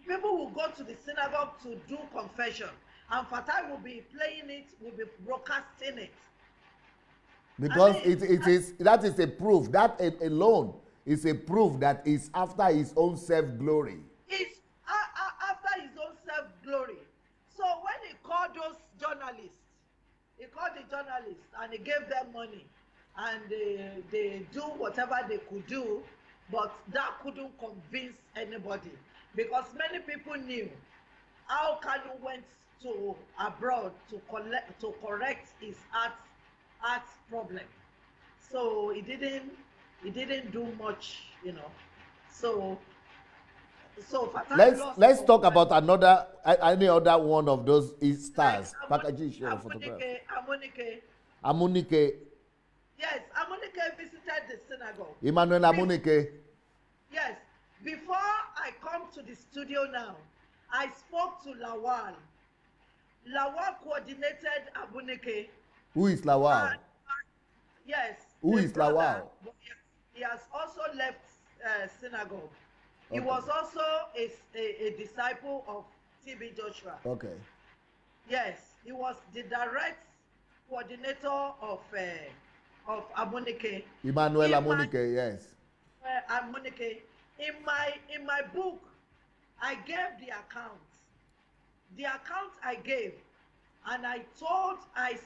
Speaker 2: People will go to the synagogue to do confession, and Fatai will be playing it, will be broadcasting it.
Speaker 1: Because that is a proof. That alone is a proof that is after his own self-glory.
Speaker 2: It's after his own self-glory. So when he called those journalists, he called the journalists and he gave them money, and they do whatever they could do, but that couldn't convince anybody, because many people knew how Kanu went to abroad to correct his heart problem. So he didn't do much, you know. So
Speaker 1: let's talk about any other one of those stars. Amunike.
Speaker 2: Yes, Amunike visited the synagogue.
Speaker 1: Emmanuel Amunike.
Speaker 2: Yes. Before I come to the studio now, I spoke to Lawal. Lawal coordinated Amunike.
Speaker 1: Who is Lawal?
Speaker 2: Yes.
Speaker 1: Who is Lawal?
Speaker 2: He has also left synagogue.
Speaker 1: Okay.
Speaker 2: He was also a disciple of T.B. Joshua.
Speaker 1: Okay.
Speaker 2: Yes, he was the direct coordinator of Amunike.
Speaker 1: Emmanuel Amunike, yes.
Speaker 2: Amunike. In my book, I gave the account. The account I gave, and I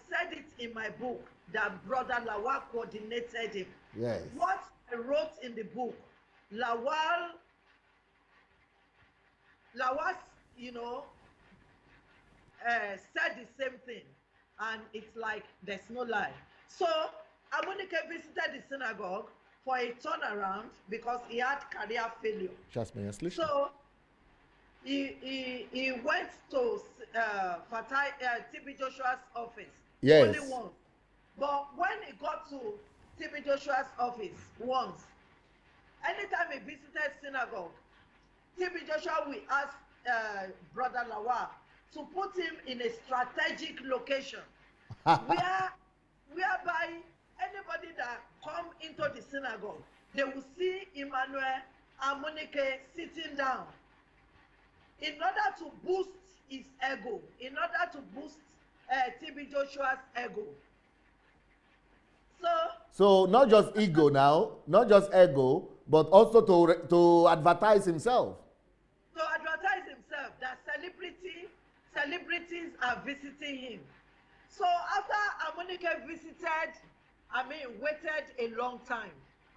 Speaker 2: said it in my book that Brother Lawal coordinated him.
Speaker 1: Yes.
Speaker 2: What I wrote in the book, Lawal, you know, said the same thing, and it's like there's no lie. So Amunike visited the synagogue for a turnaround because he had career failure. So he went to T.B. Joshua's office.
Speaker 1: Yes.
Speaker 2: Only once. But when he got to T.B. Joshua's office once, anytime he visited synagogue, T.B. Joshua will ask Brother Lawal to put him in a strategic location whereby anybody that come into the synagogue, they will see Emmanuel Amunike sitting down, in order to boost his ego, in order to boost T.B. Joshua's ego.
Speaker 1: So not just ego now, not just ego, but also to advertise himself.
Speaker 2: To advertise himself, that celebrities are visiting him. So after Amunike waited a long time,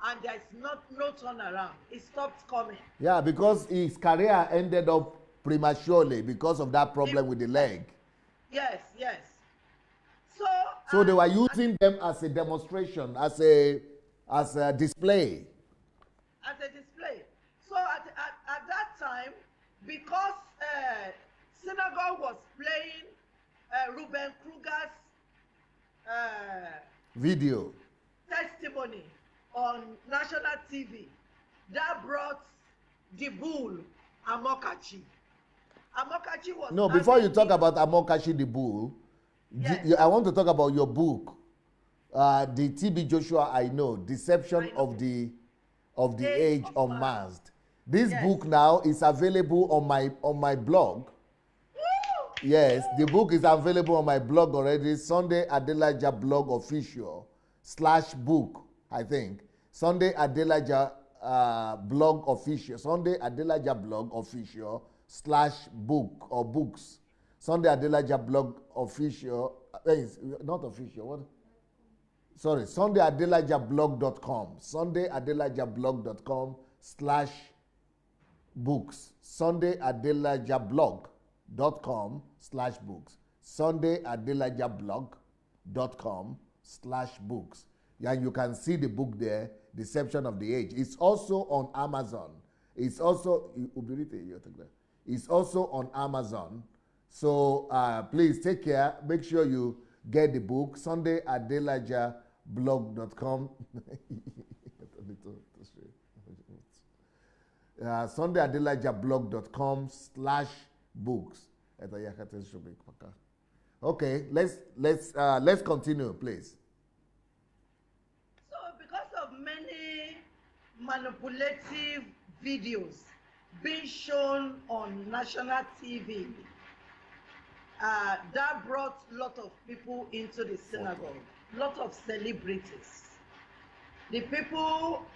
Speaker 2: and there's no turnaround. He stopped coming. Yeah,
Speaker 1: because his career ended up prematurely because of that problem with the leg.
Speaker 2: Yes.
Speaker 1: So they were using them as a demonstration, as a display.
Speaker 2: As a display. So at that time, because synagogue was playing Ruben Kruger's
Speaker 1: video
Speaker 2: testimony on national TV, that brought the bull Amokachi. Amokachi was...
Speaker 1: No, before you talk about Amokachi the bull, yes. I want to talk about your book, the T.B. Joshua I Know, Deception of the Age Unmasked. This book now is available on my blog. Woo! Yes, the book is available on my blog already, Sunday Adelaja blog official /book, I think. Sunday Adelaja blog official, Sunday Adelaja blog official /book or books. Sunday Adelaja blog official, not official, what? Sorry, SundayAdelajablog.com. SundayAdelajablog.com books. SundayAdelajablog.com/books. SundayAdelajablog.com/books. And you can see the book there, Deception of the Age. It's also on Amazon. It's also on Amazon. So please take care. Make sure you get the book, SundayAdelajablog.com. SundayAdelajablog.com/books. Okay, let's continue, please.
Speaker 2: So, because of many manipulative videos being shown on national TV, that brought a lot of people into the synagogue, a lot of celebrities. The people,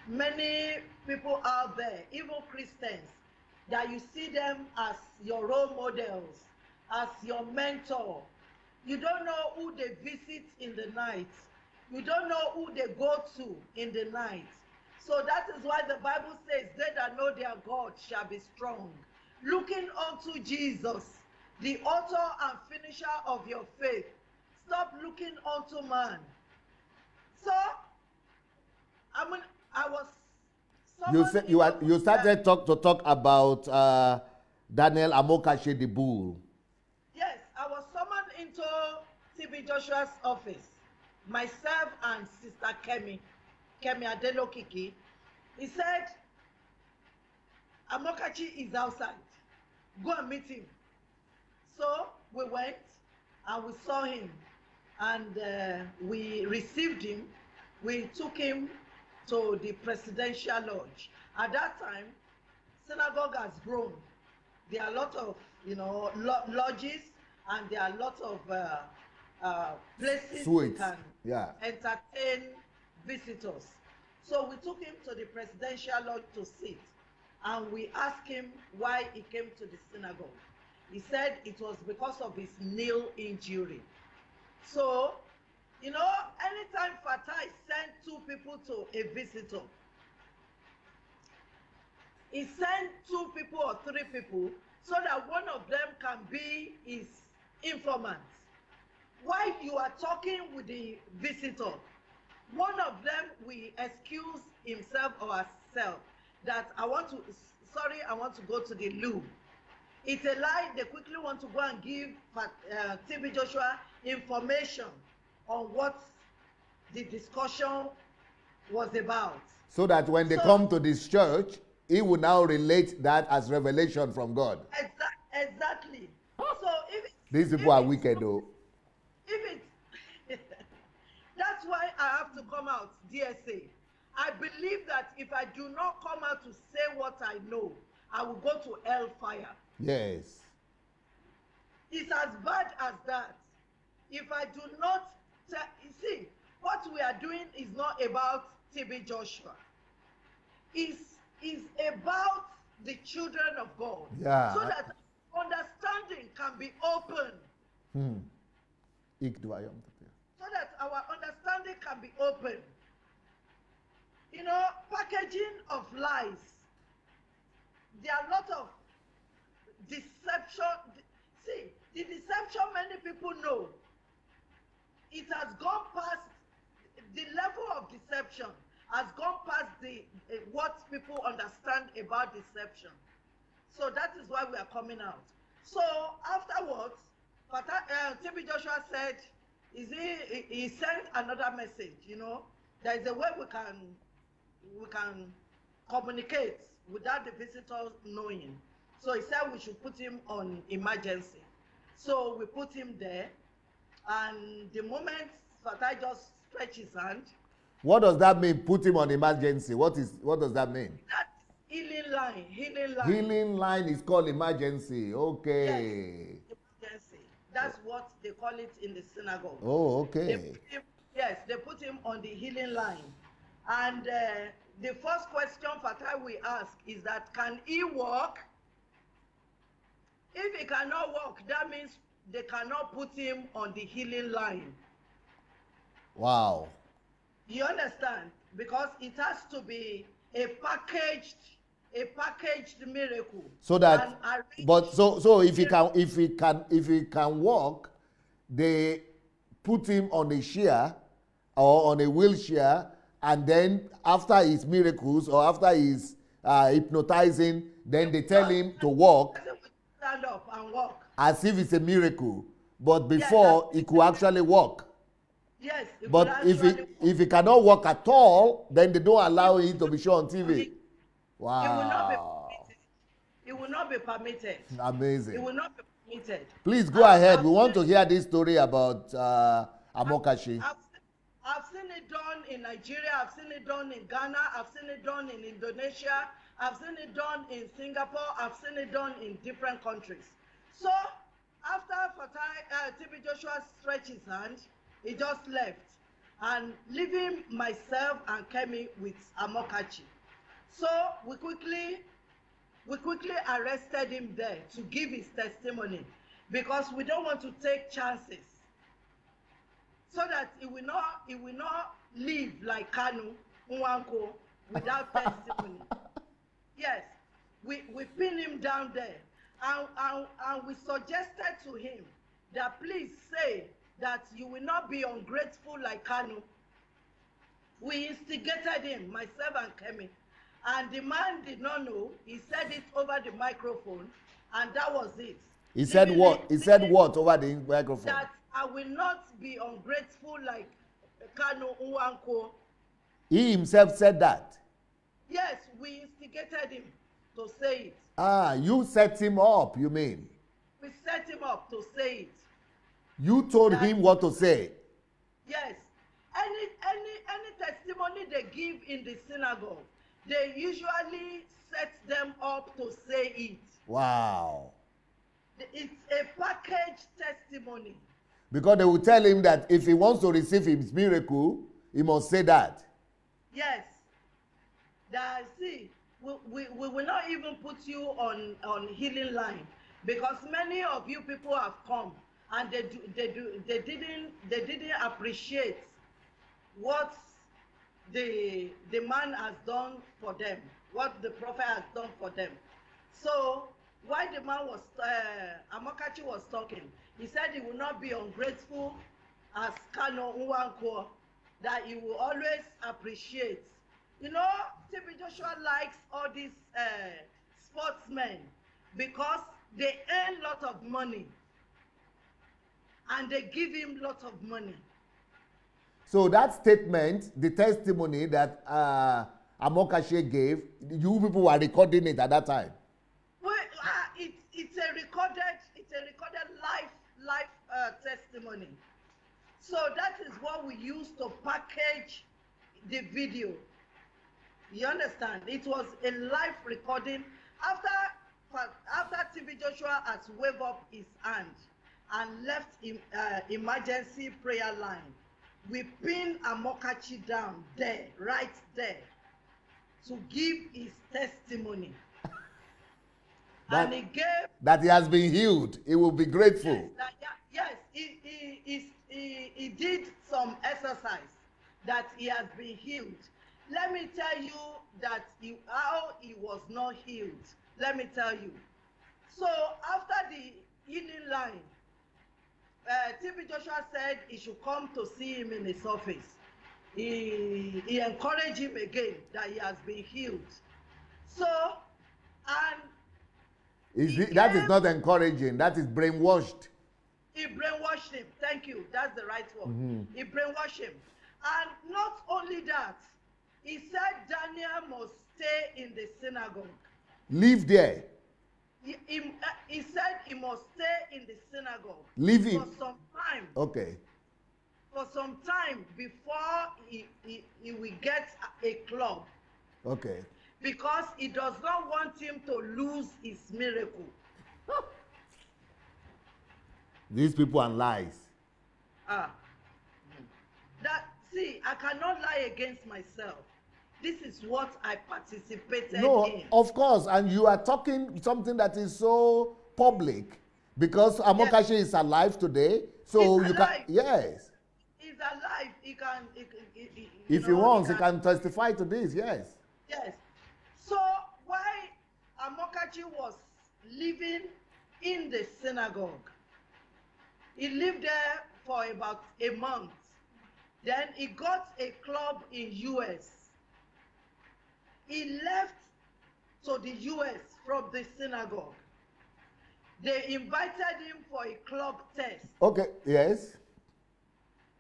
Speaker 2: many people out there, even Christians, that you see them as your role models, as your mentor. You don't know who they visit in the night. You don't know who they go to in the night. So that is why the Bible says, they that know their God shall be strong. Looking unto Jesus, the author and finisher of your faith. Stop looking unto man. So,
Speaker 1: you started to talk about Daniel Amokachi the bull.
Speaker 2: Yes, I was summoned into TB Joshua's office. Myself and Sister Kemi Adelokiki. He said, Amokachi is outside. Go and meet him. So we went and we saw him, and we received him. We took him to the presidential lodge. At that time, synagogue has grown. There are a lot of, lodges, and there are a lot of places you can entertain visitors. So we took him to the presidential lodge to sit, and we asked him why he came to the synagogue. He said it was because of his knee injury. So, anytime Fatai sent 2 people to a visitor, he sent 2 people or 3 people so that one of them can be his informant. While you are talking with the visitor, one of them will excuse himself or herself that I want to go to the loo. It's a lie. They quickly want to go and give TB Joshua information on what the discussion was about.
Speaker 1: So that when they come to this church, he will now relate that as revelation from God.
Speaker 2: Exactly. So
Speaker 1: these people are wicked, though.
Speaker 2: That's why I have to come out, DSA. I believe that if I do not come out to say what I know, I will go to hellfire.
Speaker 1: Yes.
Speaker 2: It's as bad as that. If I do not, you see, what we are doing is not about TB Joshua. It's about the children of God.
Speaker 1: Yeah.
Speaker 2: So that understanding can be open. So that our understanding can be open. Packaging of lies. There are a lot of deception. See, the deception many people know, it has gone past the level of deception, has gone past what people understand about deception. So that is why we are coming out. So afterwards, TB Joshua said, he sent another message, there is a way we can communicate without the visitors knowing. So he said we should put him on emergency. So we put him there, and the moment Fatai just stretched his hand.
Speaker 1: What does that mean, put him on emergency? What does that mean?
Speaker 2: That's healing line.
Speaker 1: Healing line is called emergency. Okay.
Speaker 2: Yes, emergency. That's what they call it in the synagogue.
Speaker 1: Oh, okay.
Speaker 2: They put him on the healing line. And the first question Fatai we ask is that, can he walk? If he cannot walk, that means they cannot put him on the healing line.
Speaker 1: Wow.
Speaker 2: You understand? Because it has to be a packaged a packaged miracle.
Speaker 1: So that,
Speaker 2: and arrange
Speaker 1: but so if he
Speaker 2: miracle.
Speaker 1: can walk, they put him on a chair or on a wheelchair, and then after his miracles or after his hypnotizing, then they tell him to walk
Speaker 2: Stand up and walk.
Speaker 1: as if it's a miracle. But before, he could actually walk.
Speaker 2: Yes.
Speaker 1: But if he cannot walk at all, then they don't allow him to be shown on TV. Wow.
Speaker 2: It will not be permitted.
Speaker 1: Amazing.
Speaker 2: It will not be permitted.
Speaker 1: Please go ahead. We want to hear this story about Amokachi.
Speaker 2: I've seen it done in Nigeria. I've seen it done in Ghana. I've seen it done in Indonesia. I've seen it done in Singapore. I've seen it done in different countries. So after TB Joshua stretched his hand, he just left and leaving myself and Kemi with Amokachi. So we quickly arrested him there to give his testimony, because we don't want to take chances, so that he will not live like Kanu Nwanko without testimony. Yes, we pinned him down there, and we suggested to him that please say that you will not be ungrateful like Kanu. We instigated him, myself and Kemi, and the man did not know. He said it over the microphone, and that was it.
Speaker 1: He said what? He said what over the microphone?
Speaker 2: That I will not be ungrateful like Kanu Nwanko.
Speaker 1: He himself said that?
Speaker 2: Yes, we instigated him to say it.
Speaker 1: Ah, you set him up, you mean?
Speaker 2: We set him up to say it.
Speaker 1: You told him what to say?
Speaker 2: Yes. Any testimony they give in the synagogue, they usually set them up to say it.
Speaker 1: Wow.
Speaker 2: It's a packaged testimony.
Speaker 1: Because they will tell him that if he wants to receive his miracle, he must say that.
Speaker 2: Yes. See, we will not even put you on healing line, because many of you people have come and they didn't appreciate what the man has done for them, what the prophet has done for them. So while the man was Amokachi was talking, he said he will not be ungrateful as Kano Nwanko, that he will always appreciate. You know, TB Joshua likes all these sportsmen because they earn lots of money and they give him lots of money.
Speaker 1: So that statement, the testimony that Amokachi gave, you people were recording it at that time?
Speaker 2: Well, it's a recorded live testimony. So that is what we use to package the video. You understand? It was a live recording. After TB Joshua has waved up his hand and left emergency prayer line, we pinned Amokachi down there, right there, to give his testimony. And he gave
Speaker 1: that he has been healed. He will be grateful.
Speaker 2: Yes, he did some exercise that he has been healed. Let me tell you that how he was not healed. Let me tell you. So after the healing line, TB Joshua said he should come to see him in his office. He encouraged him again that he has been healed. So, and
Speaker 1: that is not encouraging. That is brainwashed.
Speaker 2: He brainwashed him. Thank you. That's the right word. Mm-hmm. He brainwashed him. And not only that, he said Daniel must stay in the synagogue.
Speaker 1: Live there.
Speaker 2: He said he must stay in the synagogue.
Speaker 1: Live
Speaker 2: for some time.
Speaker 1: Okay.
Speaker 2: For some time before he will get a club.
Speaker 1: Okay.
Speaker 2: Because he does not want him to lose his miracle.
Speaker 1: These people are lies.
Speaker 2: See, I cannot lie against myself. This is what I participated in.
Speaker 1: No, of course. And you are talking something that is so public, because Amokachi is alive today. So you can, yes.
Speaker 2: He's alive. He can.
Speaker 1: If he wants, he can testify to this. Yes.
Speaker 2: Yes. So why Amokachi was living in the synagogue. He lived there for about a month. Then he got a club in US. He left to the US from the synagogue. They invited him for a club test.
Speaker 1: Okay, yes.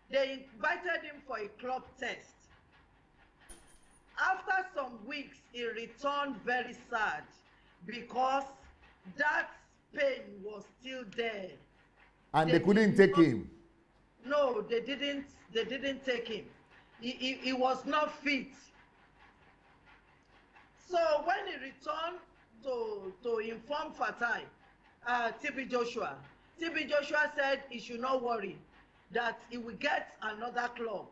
Speaker 2: They invited him for a club test. After some weeks, he returned very sad because that pain was still there.
Speaker 1: And they couldn't take him.
Speaker 2: No, they didn't take him. He was not fit. So when he returned to inform Fatai, TB Joshua said he should not worry, that he will get another club.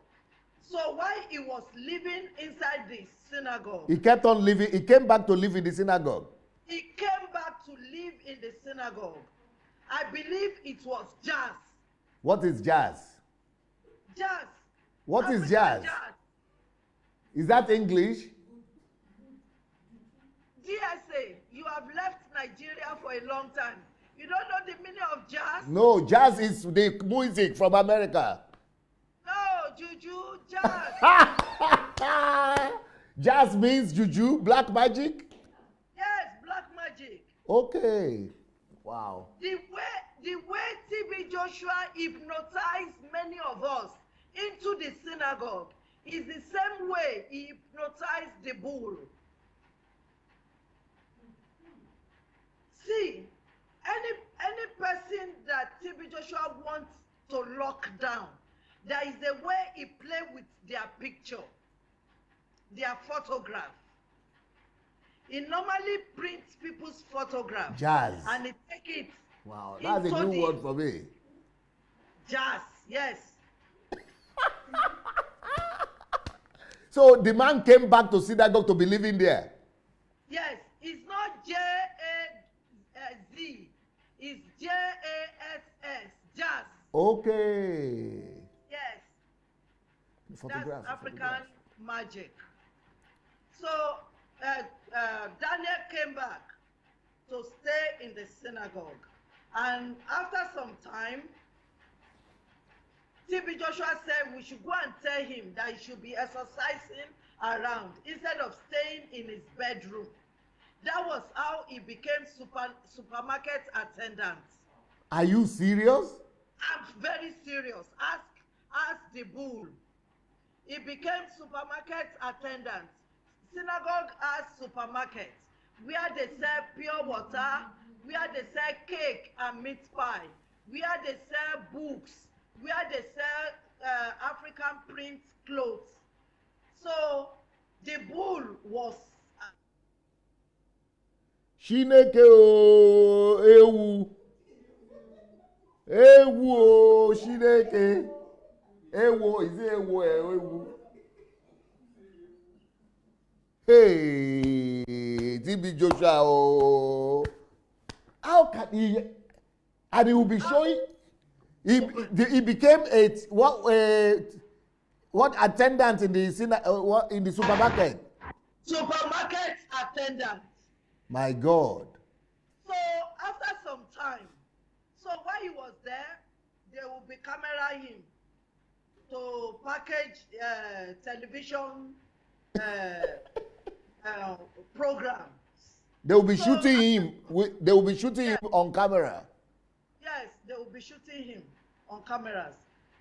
Speaker 2: So while he was living inside the synagogue,
Speaker 1: He kept on living. He came back to live in the synagogue.
Speaker 2: he came back to live in the synagogue. I believe it was jazz.
Speaker 1: What is jazz?
Speaker 2: Jazz.
Speaker 1: What is
Speaker 2: African
Speaker 1: jazz? Is that English?
Speaker 2: DSA, you have left Nigeria for a long time. You don't know the meaning of jazz?
Speaker 1: No, jazz is the music from America.
Speaker 2: No, juju, jazz.
Speaker 1: Jazz means juju, black magic?
Speaker 2: Yes, black magic.
Speaker 1: Okay. Wow.
Speaker 2: The way TB Joshua hypnotized many of us into the synagogue is the same way he hypnotized the bull. See, any person that TB Joshua wants to lock down, there is a way he play with their picture, their photograph. He normally prints people's photographs.
Speaker 1: Jazz.
Speaker 2: And he take it.
Speaker 1: Wow, that's a new word for me.
Speaker 2: Jazz, yes.
Speaker 1: So the man came back to synagogue to be living there.
Speaker 2: Yes, it's not J-A-Z. It's J-A-S-S. Jazz.
Speaker 1: Okay.
Speaker 2: Yes.
Speaker 1: Photograph.
Speaker 2: That's African magic. So Daniel came back to stay in the synagogue. And after some time, TB Joshua said we should go and tell him that he should be exercising around instead of staying in his bedroom. That was how he became supermarket attendant.
Speaker 1: Are you serious?
Speaker 2: I'm very serious. Ask the bull. He became supermarket attendant. Synagogue has supermarket where they sell pure water, where they sell cake and meat pie, where they sell books, where they sell African print clothes. So the bull was
Speaker 1: Chineke o ewu. Ewu o Chineke. Ewu, is it ewu ewu? Hey, TB Joshua o. How can he? And he will be showing. He became what attendant in the supermarket?
Speaker 2: supermarket attendant.
Speaker 1: My God.
Speaker 2: So after some time, so while he was there, they will be camera him to package television programs.
Speaker 1: They will be shooting him. They will be shooting him on camera.
Speaker 2: Yes, they will be shooting him on cameras.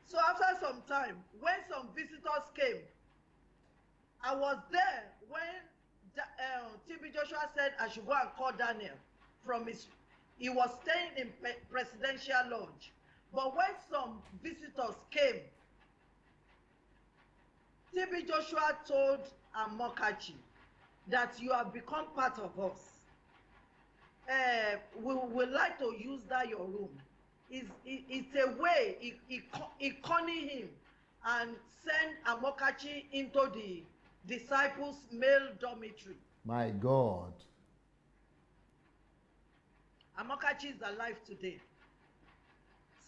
Speaker 2: So after some time, when some visitors came, I was there when TB Joshua said I should go and call Daniel from his. He was staying in presidential lodge. But when some visitors came, TB Joshua told Amokachi that you have become part of us. We would like to use that your room. It's a way he conning him and send Amokachi into the disciples' male dormitory.
Speaker 1: My God.
Speaker 2: Amokachi is alive today.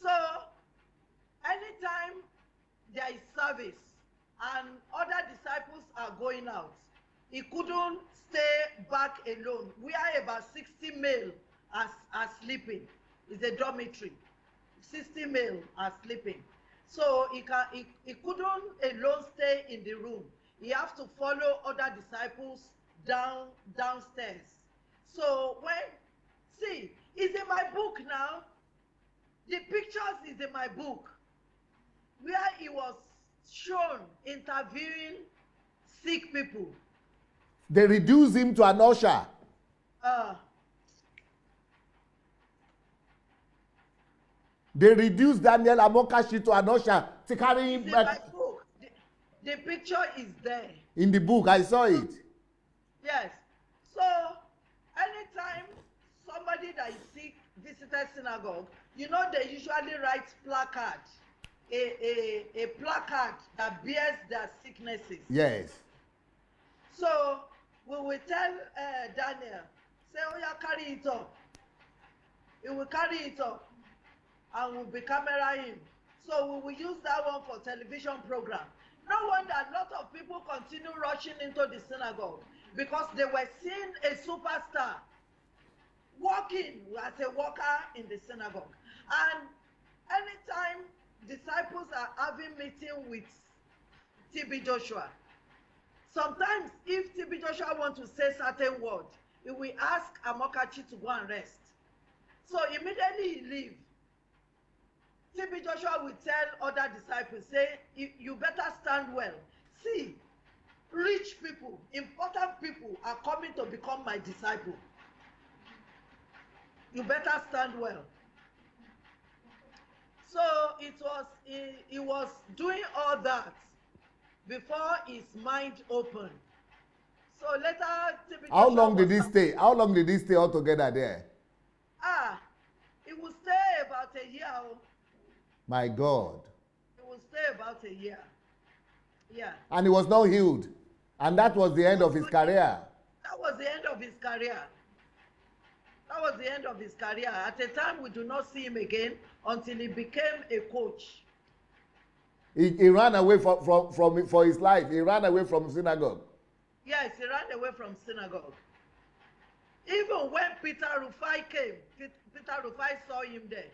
Speaker 2: So anytime there is service and other disciples are going out, he couldn't stay back alone. We are about 60 male are sleeping. It's a dormitory. 60 male are sleeping. So he couldn't alone stay in the room. He have to follow other disciples downstairs. So see, it's in my book now. The pictures is in my book where he was shown interviewing sick people.
Speaker 1: They reduced him to an usher. They reduced Daniel Amokachi to an usher to carry him back.
Speaker 2: My book. The picture is there.
Speaker 1: In the book, I saw it.
Speaker 2: Yes. So, anytime somebody that is sick visited synagogue, you know they usually write placard, a placard that bears their sicknesses.
Speaker 1: Yes.
Speaker 2: So, we will tell Daniel, say, oh yeah, carry it up. He will carry it up. And we'll be camera him. So we will use that one for television program. No wonder a lot of people continue rushing into the synagogue because they were seeing a superstar walking as a worker in the synagogue. And anytime disciples are having meeting with TB Joshua, sometimes if TB Joshua wants to say certain word, he will ask Amokachi to go and rest. So immediately he leaves. TB Joshua will tell other disciples, say, you better stand well. See, rich people, important people are coming to become my disciple. You better stand well. So he was doing all that before his mind opened. So later, TB
Speaker 1: How
Speaker 2: Joshua
Speaker 1: long did he stay? How long did he stay altogether there?
Speaker 2: He will stay about a year.
Speaker 1: My God.
Speaker 2: He will stay about a year. Yeah.
Speaker 1: And he was not healed. And that was the end of his career.
Speaker 2: That was the end of his career. That was the end of his career. At a time, we do not see him again until he became a coach.
Speaker 1: He ran away for his life. He ran away from synagogue.
Speaker 2: Yes, he ran away from synagogue. Even when Peter Rufai came, Peter Rufai saw him there.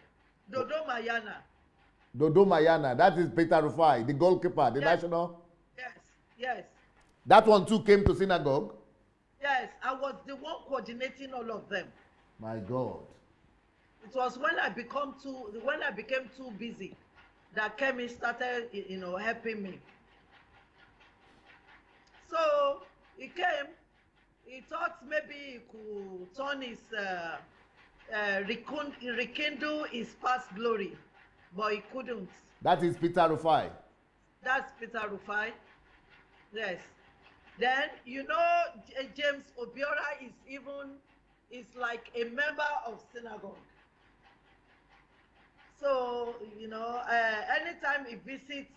Speaker 2: Dodo Mayana.
Speaker 1: Dodo Mayana, that is Peter Rufai, the goalkeeper, the national.
Speaker 2: Yes, yes.
Speaker 1: That one too came to synagogue?
Speaker 2: Yes, I was the one coordinating all of them.
Speaker 1: My God.
Speaker 2: It was when I became too busy that Kemi started, helping me. So he came, he thought maybe he could turn his, rekindle his past glory, but he couldn't.
Speaker 1: That is Peter Rufai.
Speaker 2: That's Peter Rufai. Yes. Then, James Obiora is like a member of synagogue. So, anytime he visits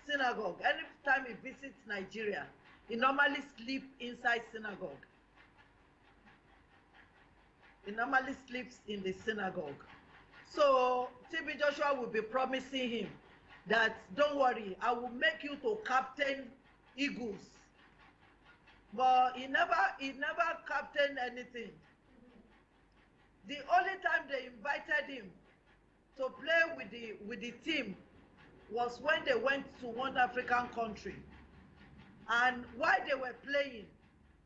Speaker 2: synagogue, anytime he visits Nigeria, he normally sleeps inside synagogue. He normally sleeps in the synagogue. So TB Joshua will be promising him that, don't worry, I will make you to captain Eagles. But he never captained anything. The only time they invited him to play with the team was when they went to one African country. And while they were playing,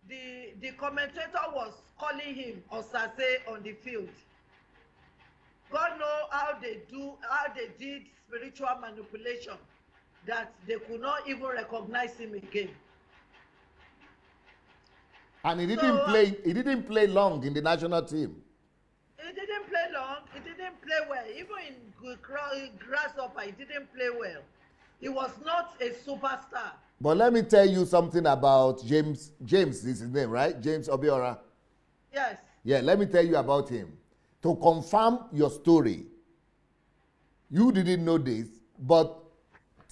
Speaker 2: the commentator was calling him Osase on the field. God knows how they did spiritual manipulation that they could not even recognize him again.
Speaker 1: And he didn't play long in the national team.
Speaker 2: He didn't play long, he didn't play well. Even in Grasshopper, he didn't play well. He was not a superstar.
Speaker 1: But let me tell you something about James. James is his name, right? James Obiora.
Speaker 2: Yes.
Speaker 1: Yeah, let me tell you about him. To confirm your story, you didn't know this, but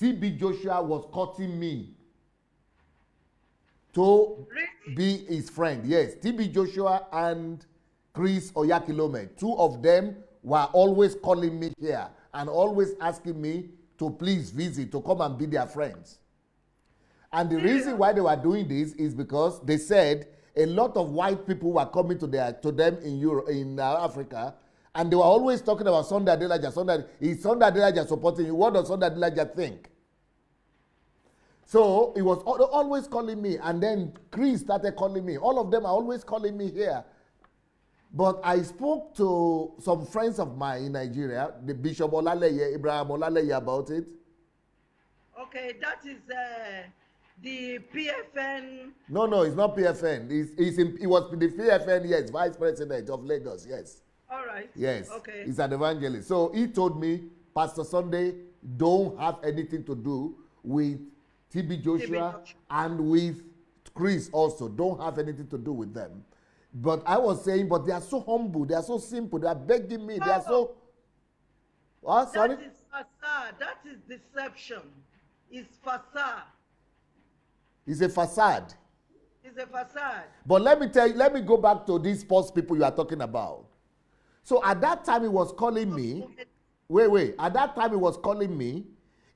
Speaker 1: TB Joshua was courting me to be his friend. Yes, TB Joshua and Chris Oyakilome, two of them were always calling me here and always asking me to please visit, to come and be their friends. And the reason why they were doing this is because they said a lot of white people were coming to them in Europe, in Africa, and they were always talking about Sunday Adelaja. Is Sunday Adelaja supporting you? What does Sunday Adelaja think? So he was always calling me, and then Chris started calling me. All of them are always calling me here. But I spoke to some friends of mine in Nigeria, the Bishop Olaleye, Ibrahim Olaleye, about it.
Speaker 2: Okay, that is the PFN.
Speaker 1: No, it's not PFN. He was the PFN, yes, Vice President of Lagos, yes.
Speaker 2: All right.
Speaker 1: Yes.
Speaker 2: Okay.
Speaker 1: He's an evangelist. So he told me, Pastor Sunday, don't have anything to do with TB Joshua and with Chris also. Don't have anything to do with them. But I was saying, but they are so humble, they are so simple, they are begging me, they are so... What? Sorry?
Speaker 2: That is facade. That is deception. It's facade.
Speaker 1: It's a facade.
Speaker 2: It's a facade.
Speaker 1: But let me go back to these false people you are talking about. So at that time he was calling me, wait, at that time he was calling me,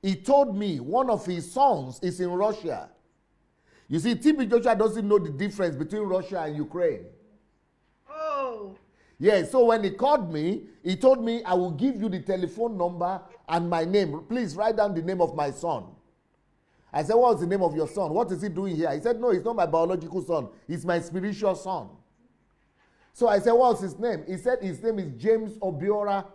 Speaker 1: he told me one of his sons is in Russia. You see, TB Joshua doesn't know the difference between Russia and Ukraine.
Speaker 2: Oh.
Speaker 1: Yeah, so when he called me, he told me, I will give you the telephone number and my name. Please write down the name of my son. I said, what's the name of your son? What is he doing here? He said, no, he's not my biological son. He's my spiritual son. So I said, what's his name? He said his name is James Obiora.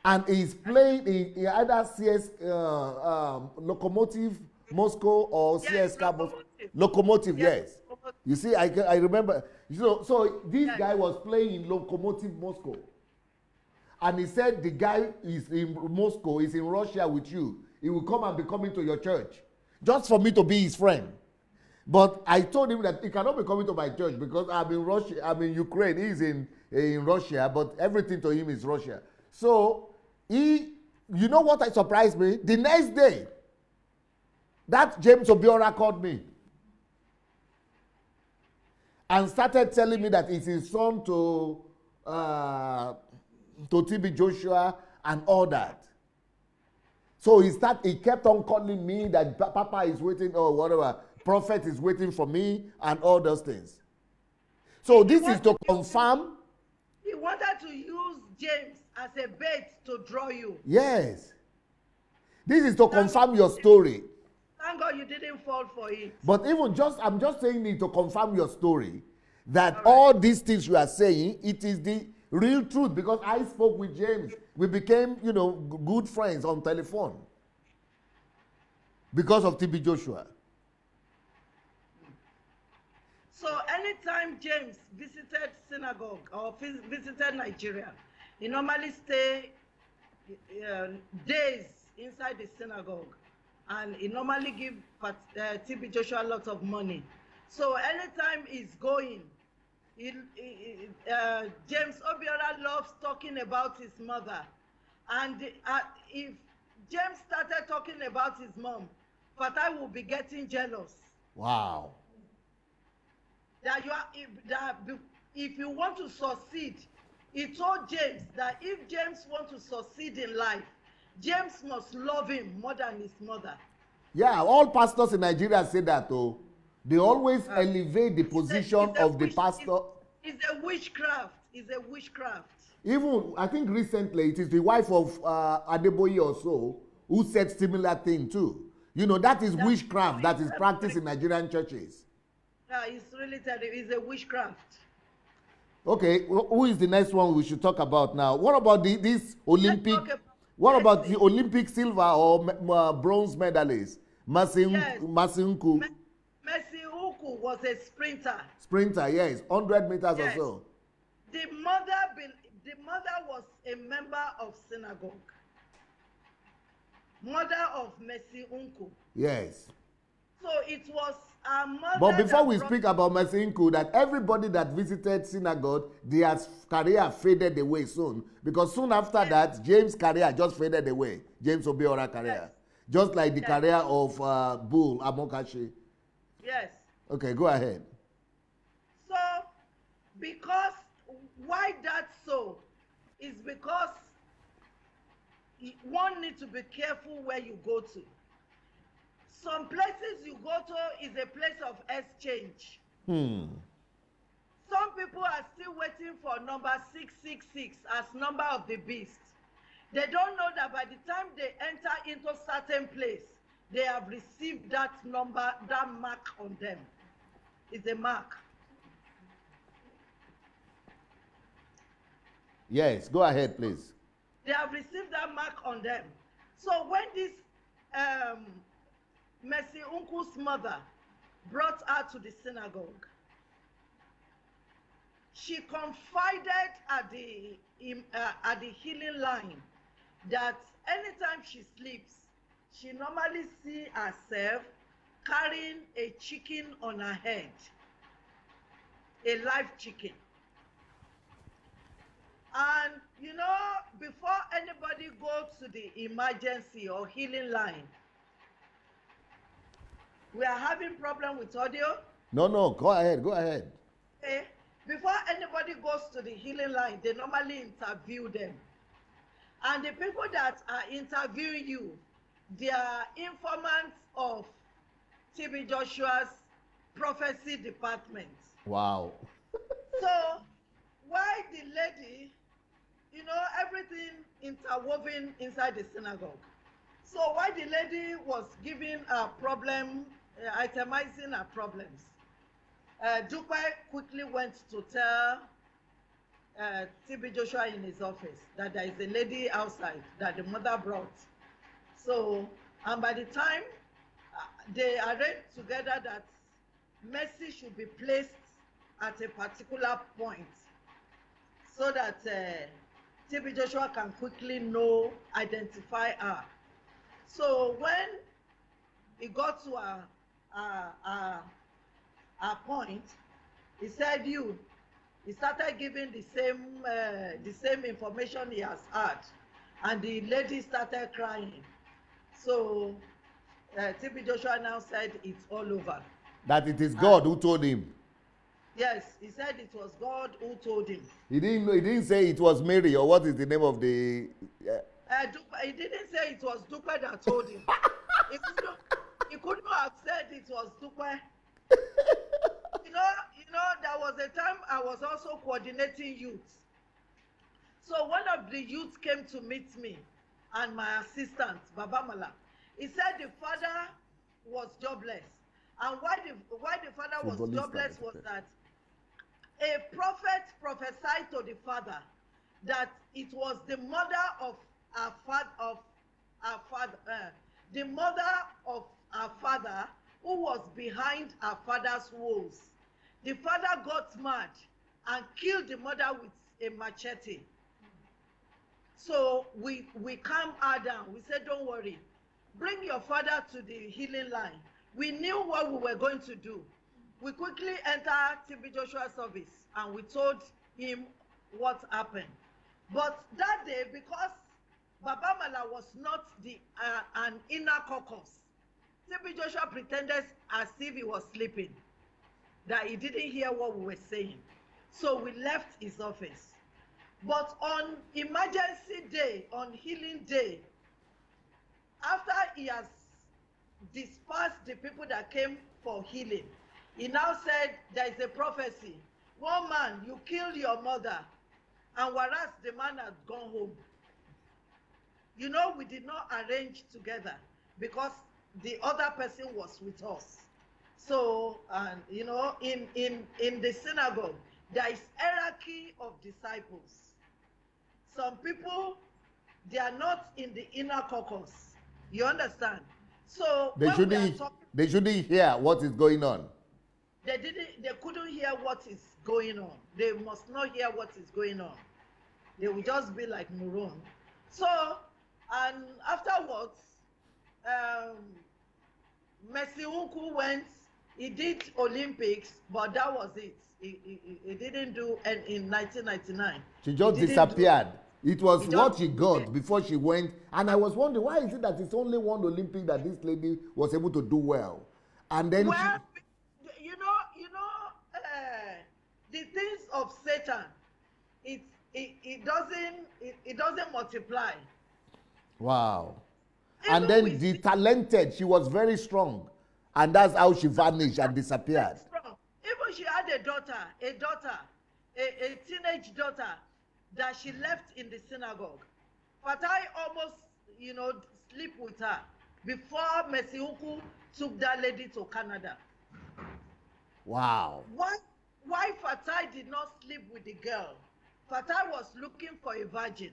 Speaker 1: And he's playing in either CS Locomotive Moscow or
Speaker 2: Yes,
Speaker 1: CSKA Locomotive, yes. You see, I remember. So this guy was playing in Locomotive Moscow. And he said the guy is in Moscow, is in Russia with you. He will come and be coming to your church. Just for me to be his friend. But I told him that he cannot be coming to my church because I'm in Russia, I'm in Ukraine. He's in Russia, but everything to him is Russia. So you know what surprised me? The next day, that James Obiora called me and started telling me that it's his son to TB Joshua and all that. So he kept on calling me that Papa is waiting or whatever, prophet is waiting for me and all those things. So this is to confirm.
Speaker 2: He wanted to use James as a bait to draw you.
Speaker 1: Yes. This is to confirm your story.
Speaker 2: Thank God you didn't fall for it.
Speaker 1: But I'm just saying it to confirm your story that all these things you are saying, it is the real truth because I spoke with James. We became, good friends on telephone because of TB Joshua.
Speaker 2: So anytime James visited synagogue or visited Nigeria, he normally stay days inside the synagogue, and he normally give TB Joshua a lot of money. So anytime he's going, James Obiora loves talking about his mother, and if James started talking about his mom, Fatai will be getting jealous.
Speaker 1: Wow.
Speaker 2: That if you want to succeed, he told James that if James wants to succeed in life, James must love him more than his mother.
Speaker 1: Yeah, all pastors in Nigeria say that though. They always elevate the position of the pastor.
Speaker 2: It's a witchcraft. It's a witchcraft.
Speaker 1: Even, I think recently, it is the wife of Adeboye or so who said similar thing too. That is witchcraft that is practiced in Nigerian churches.
Speaker 2: Yeah, it's really terrible. It's a witchcraft.
Speaker 1: Okay, who is the next one we should talk about now? What about this Olympic? What about the Olympic silver or bronze medalist? Masinku.
Speaker 2: Mercy Uku was a sprinter.
Speaker 1: Sprinter, yes, 100 meters or so.
Speaker 2: The mother was a member of synagogue. Mother of Mercy Unku.
Speaker 1: Yes.
Speaker 2: So it was our mother.
Speaker 1: But before we speak about Mercy Unku, that everybody that visited synagogue, their career faded away soon. Because soon after that, James' career just faded away. James Obiora career. Just like the career of Bull Amokashi.
Speaker 2: Yes.
Speaker 1: Okay, go ahead.
Speaker 2: So, because, why that so? Is because one needs to be careful where you go to. Some places you go to is a place of exchange. Some people are still waiting for number 666 as number of the beast. They don't know that by the time they enter into certain place, they have received that number, that mark on them. It's a mark.
Speaker 1: Yes, go ahead, please.
Speaker 2: They have received that mark on them. So when this Mercy Uncle's mother brought her to the synagogue, she confided at the healing line that anytime she sleeps, she normally see herself carrying a chicken on her head, a live chicken. And you know, before anybody goes to the emergency or healing line, we are having problem with audio.
Speaker 1: No, go ahead, go ahead.
Speaker 2: Okay. Before anybody goes to the healing line, they normally interview them. And the people that are interviewing you, they are informants of TB Joshua's prophecy department.
Speaker 1: Wow.
Speaker 2: So, why the lady, you know, everything interwoven inside the synagogue. So, why the lady was giving a problem, itemizing her problems, Dupe quickly went to tell TB Joshua in his office that there is a lady outside that the mother brought. So, and by the time they arranged together that Mercy should be placed at a particular point so that TB Joshua can quickly identify her. So when he got to a point, he said, he started giving the same information he has had, and the lady started crying. So TB Joshua now said it's all over.
Speaker 1: That it is God who told him.
Speaker 2: Yes, he said it was God who told him.
Speaker 1: He didn't say it was Mary, or what is the name of the...
Speaker 2: He didn't say it was Dupe that told him. He couldn't have said it was Dupe. You know, there was a time I was also coordinating youth. So one of the youths came to meet me and my assistant, Baba Mala. He said the father was jobless. And why the father was jobless was that a prophet prophesied to the father that it was the mother of our father, the mother of our father who was behind our father's woes. The father got mad and killed the mother with a machete. So we calmed her down. We said, don't worry, bring your father to the healing line. We knew what we were going to do. We quickly entered TB Joshua's service and we told him what happened. But that day, because Baba Mala was not an inner caucus, TB Joshua pretended as if he was sleeping, that he didn't hear what we were saying. So we left his office. But on emergency day, on healing day, after he has dispersed the people that came for healing, he now said there is a prophecy. One man, you killed your mother, and whereas the man had gone home. You know, we did not arrange together because the other person was with us. So, and you know, in the synagogue, there is hierarchy of disciples. Some people, they are not in the inner caucus. You understand? So
Speaker 1: they shouldn't hear what is going on.
Speaker 2: They couldn't hear what is going on. They must not hear what is going on. They will just be like Muron. So, and afterwards, Mercy Uncle went, he did Olympics, but that was it. He didn't do, and in 1999.
Speaker 1: She just disappeared. It was what she got before she went. And I was wondering, why is it that it's only one Olympic that this lady was able to do well? And then
Speaker 2: well, you know, the things of Satan, it doesn't multiply.
Speaker 1: Wow. And then the talented, she was very strong. And that's how she vanished and disappeared.
Speaker 2: Strong. Even she had a teenage daughter that she left in the synagogue. Fatai almost, sleep with her before Mercy Uku took that lady to Canada.
Speaker 1: Wow.
Speaker 2: Why Fatai did not sleep with the girl? Fatai was looking for a virgin.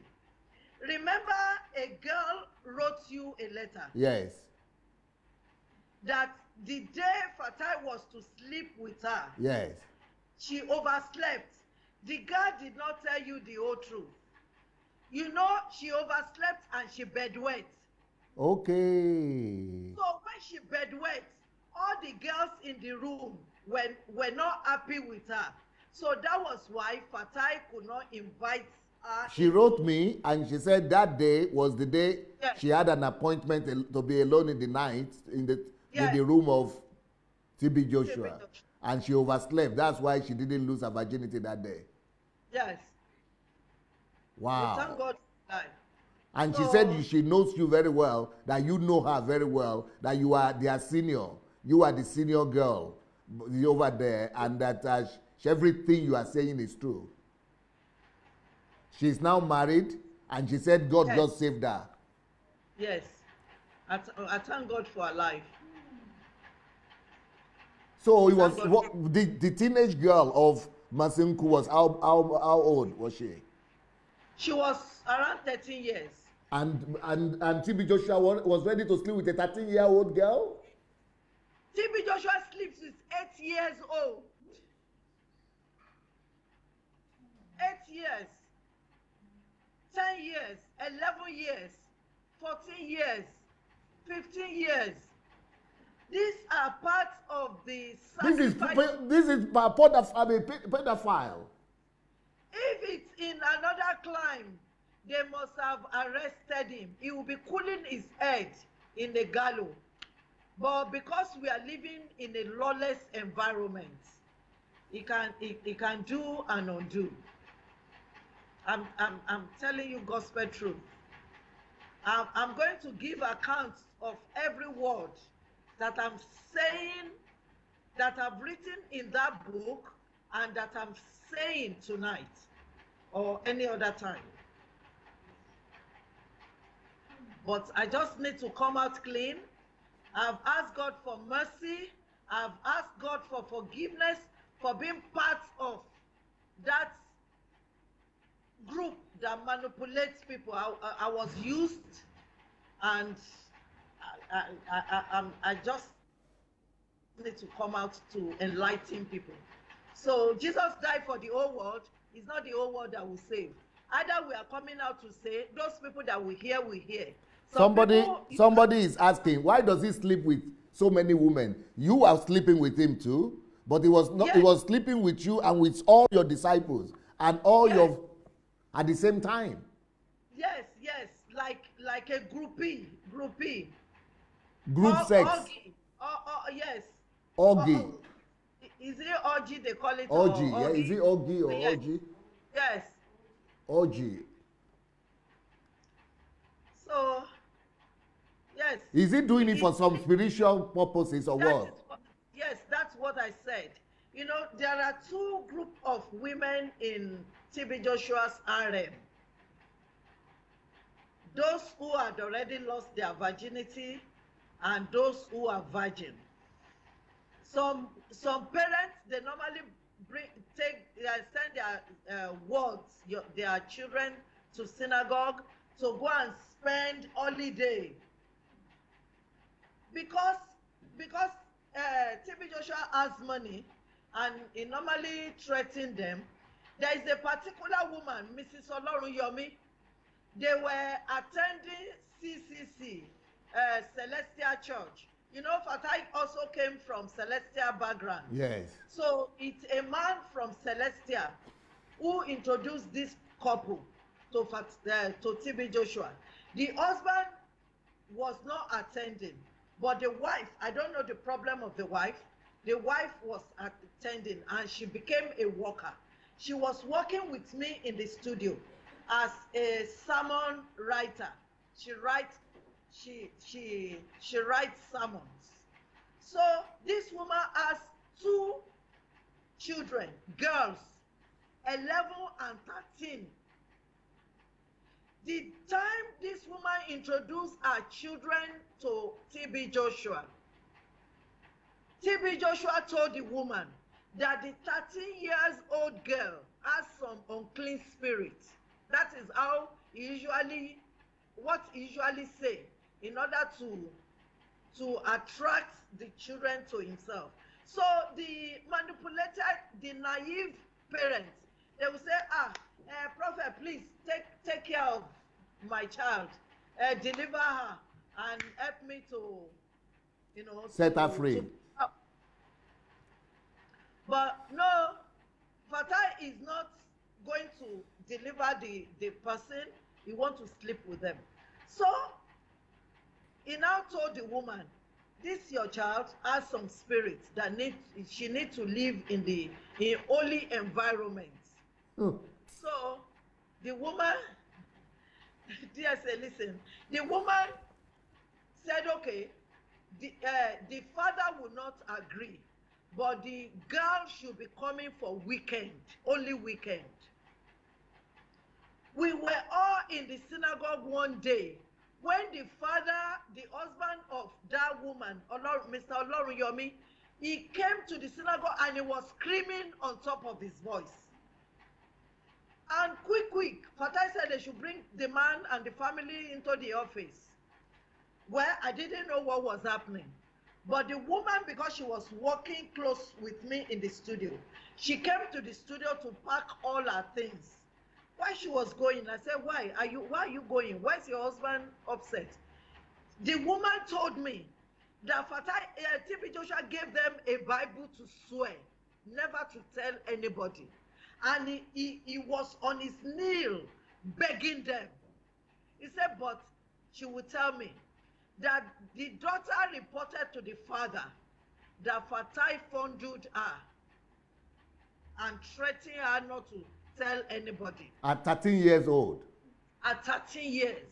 Speaker 2: Remember, a girl wrote you a letter.
Speaker 1: Yes.
Speaker 2: That the day Fatai was to sleep with her.
Speaker 1: Yes.
Speaker 2: She overslept. The girl did not tell you the whole truth. She overslept and she bedwet.
Speaker 1: Okay.
Speaker 2: So when she bedwet, all the girls in the room were not happy with her. So that was why Fatai could not invite her.
Speaker 1: She wrote me and she said that day was the day she had an appointment to be alone in the night in the room of TB Joshua. And she overslept. That's why she didn't lose her virginity that day.
Speaker 2: Yes.
Speaker 1: Wow.
Speaker 2: Thank God.
Speaker 1: And she said she knows you very well, that you know her very well, that you are their senior. You are the senior girl over there, and that everything you are saying is true. She's now married, and she said God just saved her.
Speaker 2: Yes. I thank God for her life.
Speaker 1: So it was the teenage girl of Masinku was how old was she?
Speaker 2: She was around 13 years.
Speaker 1: And TB Joshua was ready to sleep with a 13-year-old girl?
Speaker 2: TB Joshua sleeps with 8 years old. 8 years. 10 years. 11 years. 14 years. 15 years. These are parts of the sacrifice.
Speaker 1: This is pedophile.
Speaker 2: If it's in another clime, they must have arrested him. He will be cooling his head in the gallows. But because we are living in a lawless environment, he can do and undo. I'm telling you gospel truth. I'm going to give account of every word that I'm saying, that I've written in that book, and that I'm saying tonight or any other time. But I just need to come out clean. I've asked God for mercy. I've asked God for forgiveness for being part of that group that manipulates people. I was used, and I just need to come out to enlighten people. So Jesus died for the whole world. It's not the whole world that will save. Either we are coming out to say, those people that we hear, we hear.
Speaker 1: Somebody is asking, why does he sleep with so many women? You are sleeping with him too, but he was not. Yes. He was sleeping with you and with all your disciples and all your at the same time.
Speaker 2: Yes, like a groupie.
Speaker 1: Group sex.
Speaker 2: Orgy. Yes.
Speaker 1: Orgy.
Speaker 2: Is it orgy they call it?
Speaker 1: Orgy, yeah. Is it orgy or orgy?
Speaker 2: Yes.
Speaker 1: Orgy.
Speaker 2: So, yes.
Speaker 1: Is he doing it for some spiritual purposes or what?
Speaker 2: Yes, that's what I said. There are two groups of women in TB Joshua's RM. Those who had already lost their virginity and those who are virgin. Some parents, they normally send their their children to synagogue to go and spend holiday. Because TB Joshua has money and he normally threatens them. There is a particular woman, Mrs. Olorunyomi. They were attending CCC, Celestial Church. Fatai also came from Celestial background.
Speaker 1: Yes.
Speaker 2: So it's a man from Celestial who introduced this couple to TB Joshua. The husband was not attending, but the wife, I don't know the problem of the wife. The wife was attending and she became a worker. She was working with me in the studio as a sermon writer. She writes she writes sermons. So this woman has 2 children, girls, 11 and 13. The time this woman introduced her children to TB Joshua, TB Joshua told the woman that the 13-year-old girl has some unclean spirit. That is how what he usually say in order to attract the children to himself. So the manipulated, the naive parents, they will say, prophet, please take care of my child, deliver her, and help me to,
Speaker 1: set her free.
Speaker 2: But no, Fatai is not going to deliver the person. He wants to sleep with them. So he now told the woman, this your child has some spirits that she needs to live in holy environments. So the woman, dear say, listen, the woman said, okay, the father will not agree, but the girl should be coming for weekend, only weekend. We were all in the synagogue one day when the father, the husband of that woman, Mr. Olorunyomi, he came to the synagogue and he was screaming on top of his voice. And quick, Fatai said they should bring the man and the family into the office. Well, I didn't know what was happening. But the woman, because she was working close with me in the studio, she came to the studio to pack all her things. While she was going, I said, why are you going? Why is your husband upset? The woman told me that TB Joshua gave them a Bible to swear, never to tell anybody. And he was on his knee begging them. He said, but she would tell me that the daughter reported to the father that Fatai fondled her and threatened her not to tell anybody.
Speaker 1: At 13 years old?
Speaker 2: At 13 years.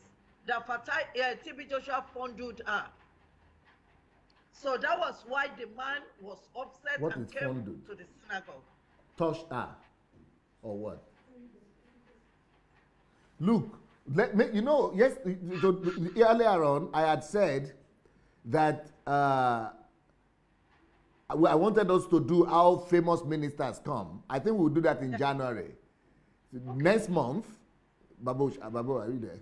Speaker 2: That Fatai, TB Joshua fondled her. So that was why the man was upset and came
Speaker 1: fondled?
Speaker 2: To the synagogue.
Speaker 1: Touched her? Or what? Look, yes, earlier on, I had said that I wanted us to do how famous ministers come. I think we'll do that in January. Next month, Babu, are you there?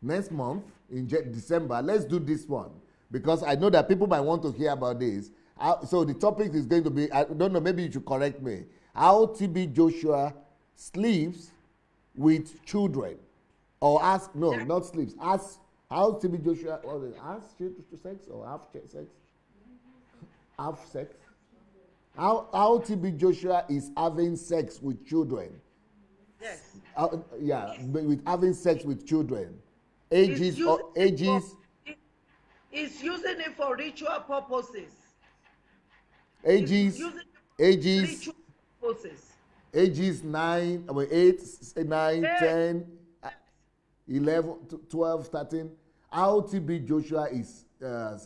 Speaker 1: Next month, in December, let's do this one. Because I know that people might want to hear about this. So the topic is going to be, I don't know, maybe you should correct me. How TB Joshua sleeps with children. Or not sleeps. How TB Joshua, sex or half sex? Half sex? How TB Joshua is having sex with children.
Speaker 2: Yes.
Speaker 1: With having sex with children. Ages.
Speaker 2: He's using it for ritual purposes.
Speaker 1: Ages.
Speaker 2: Ritual purposes.
Speaker 1: Ages 9, 8, 9, 10, 11, 12, 13. How TB Joshua is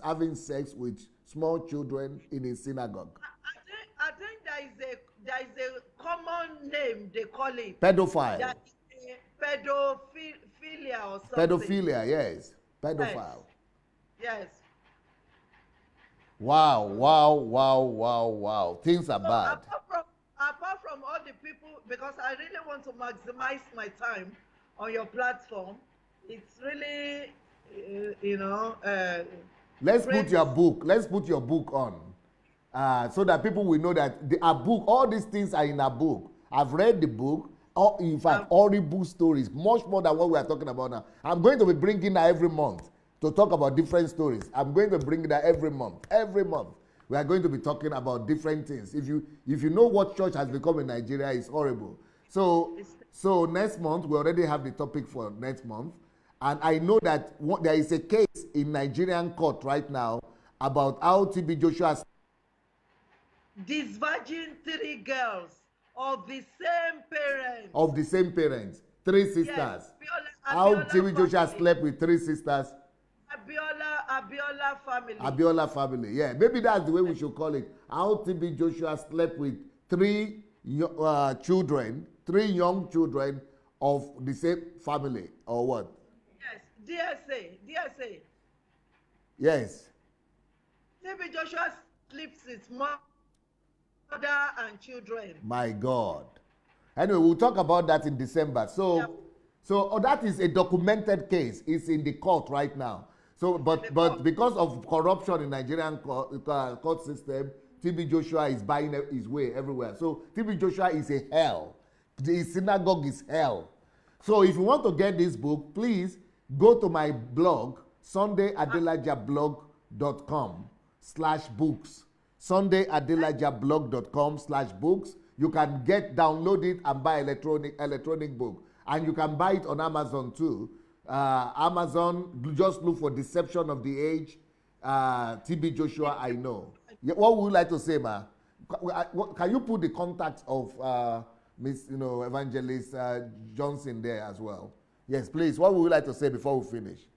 Speaker 1: having sex with small children in a synagogue.
Speaker 2: I think there is a common name they call it.
Speaker 1: Pedophile.
Speaker 2: That is pedophilia or something.
Speaker 1: Pedophilia, yes. Pedophile.
Speaker 2: Yes.
Speaker 1: Wow. Things are bad.
Speaker 2: Apart from all the people, because I really want to maximize my time on your platform, it's really,
Speaker 1: Let's put your book on, so that people will know that a book, all these things are in a book. I've read the book. In fact, horrible stories, much more than what we are talking about now. I'm going to be bringing that every month to talk about different stories. I'm going to bring that every month. Every month, we are going to be talking about different things. If you know what church has become in Nigeria, it's horrible. So next month, we already have the topic for next month. And I know that there is a case in Nigerian court right now about how TB Joshua.
Speaker 2: These virgin 3 girls of the same parents.
Speaker 1: Of the same parents. 3 sisters.
Speaker 2: Yes,
Speaker 1: how TB Joshua slept with 3 sisters.
Speaker 2: Abiola Abiola family.
Speaker 1: Abiola family. Yeah, maybe that's the way we should call it. How TB Joshua slept with three children, 3 young children of the same family, or what?
Speaker 2: Yes, DSA.
Speaker 1: Yes.
Speaker 2: TB Joshua sleeps with mother and children.
Speaker 1: My God. Anyway, we'll talk about that in December. So that is a documented case. It's in the court right now. So, but because of corruption in Nigerian court system, TB Joshua is buying his way everywhere. So TB Joshua is a hell. The synagogue is hell. So if you want to get this book, please go to my blog, sundayadelajablog.com/books. sundayadelajablog.com/books. You can download it and buy electronic book. And you can buy it on Amazon too. Amazon, just look for Deception of the Age, TB Joshua, I know. What would you like to say, ma? Can you put the contacts of Miss, Evangelist Johnson there as well? Yes, please. What would you like to say before we finish?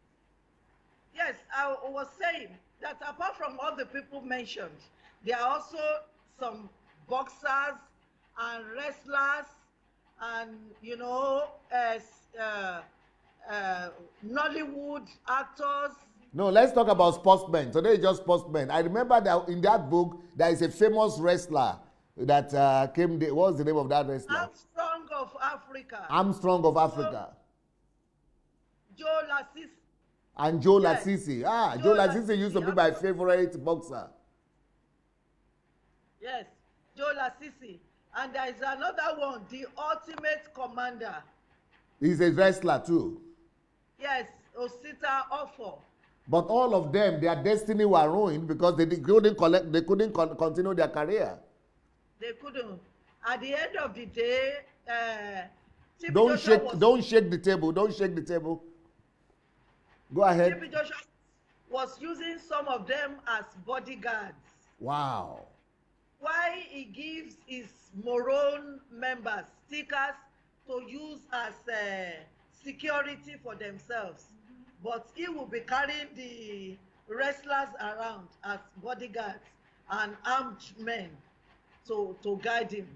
Speaker 2: Yes, I was saying that apart from all the people mentioned, there are also some boxers and wrestlers and, Nollywood actors.
Speaker 1: No, let's talk about sportsmen. Today is just sportsmen. I remember that in that book, there is a famous wrestler that came there. What's the name of that wrestler?
Speaker 2: Armstrong of Africa.
Speaker 1: Armstrong of Africa.
Speaker 2: Joe Lasisi.
Speaker 1: And Joe Lasisi. Joe Lasisi used to be my favorite boxer.
Speaker 2: Yes, Joe Lasisi. And there is another one, the Ultimate Commander.
Speaker 1: He's a wrestler too.
Speaker 2: Yes, Osita Ofo.
Speaker 1: But all of them, their destiny was ruined because they couldn't continue their career.
Speaker 2: They couldn't. At the end of the day,
Speaker 1: don't shake the table. Don't shake the table. Go ahead.
Speaker 2: TB Joshua was using some of them as bodyguards.
Speaker 1: Wow.
Speaker 2: Why he gives his Moron members stickers to use as security for themselves, but he will be carrying the wrestlers around as bodyguards and armed men to guide him.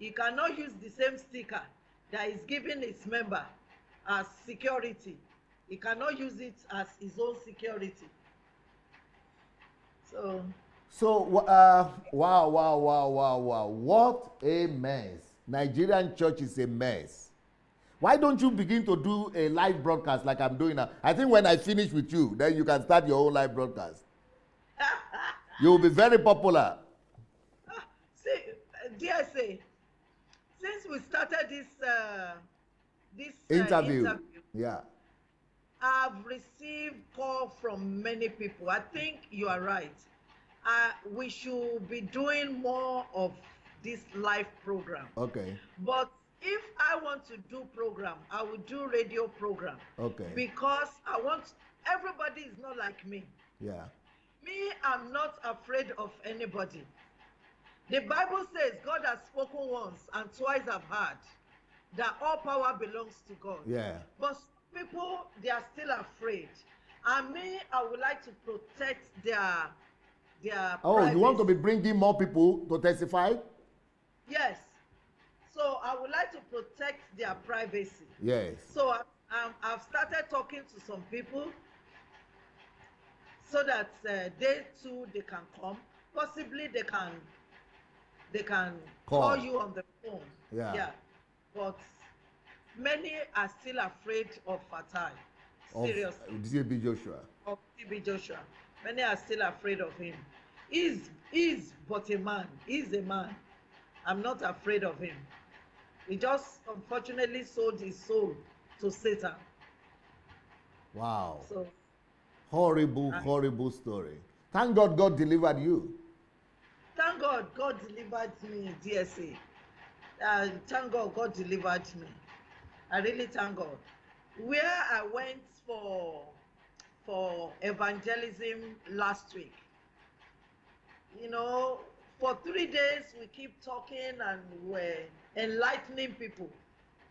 Speaker 2: He cannot use the same sticker that is giving his member as security. He cannot use it as his own security.
Speaker 1: Wow. What a mess. Nigerian church is a mess. Why don't you begin to do a live broadcast like I'm doing now? I think when I finish with you, then you can start your own live broadcast. You will be very popular.
Speaker 2: See, DSA, since we started this interview,
Speaker 1: yeah,
Speaker 2: I've received call from many people. I think you are right. We should be doing more of this live program.
Speaker 1: Okay.
Speaker 2: But if I want to do program, I will do radio program.
Speaker 1: Okay.
Speaker 2: Because everybody is not like me.
Speaker 1: Yeah.
Speaker 2: Me, I'm not afraid of anybody. The Bible says God has spoken once and twice I've heard that all power belongs to God.
Speaker 1: Yeah.
Speaker 2: But people, they are still afraid. And me, I would like to protect their
Speaker 1: privacy. You want to be bringing more people to testify?
Speaker 2: Yes. So I would like to protect their privacy.
Speaker 1: Yes.
Speaker 2: So I've started talking to some people so that they too, they can come. Possibly they can call you on the phone.
Speaker 1: Yeah.
Speaker 2: But many are still afraid of Fatai. Seriously.
Speaker 1: TB Joshua.
Speaker 2: Of TB Joshua. Many are still afraid of him. He's but a man. He's a man. I'm not afraid of him. He just unfortunately sold his soul to Satan.
Speaker 1: Wow.
Speaker 2: So
Speaker 1: horrible story. Thank God God delivered you.
Speaker 2: Thank God God delivered me, DSA. Thank God God delivered me. I really thank God. Where I went for evangelism last week, for 3 days we keep talking and we're enlightening people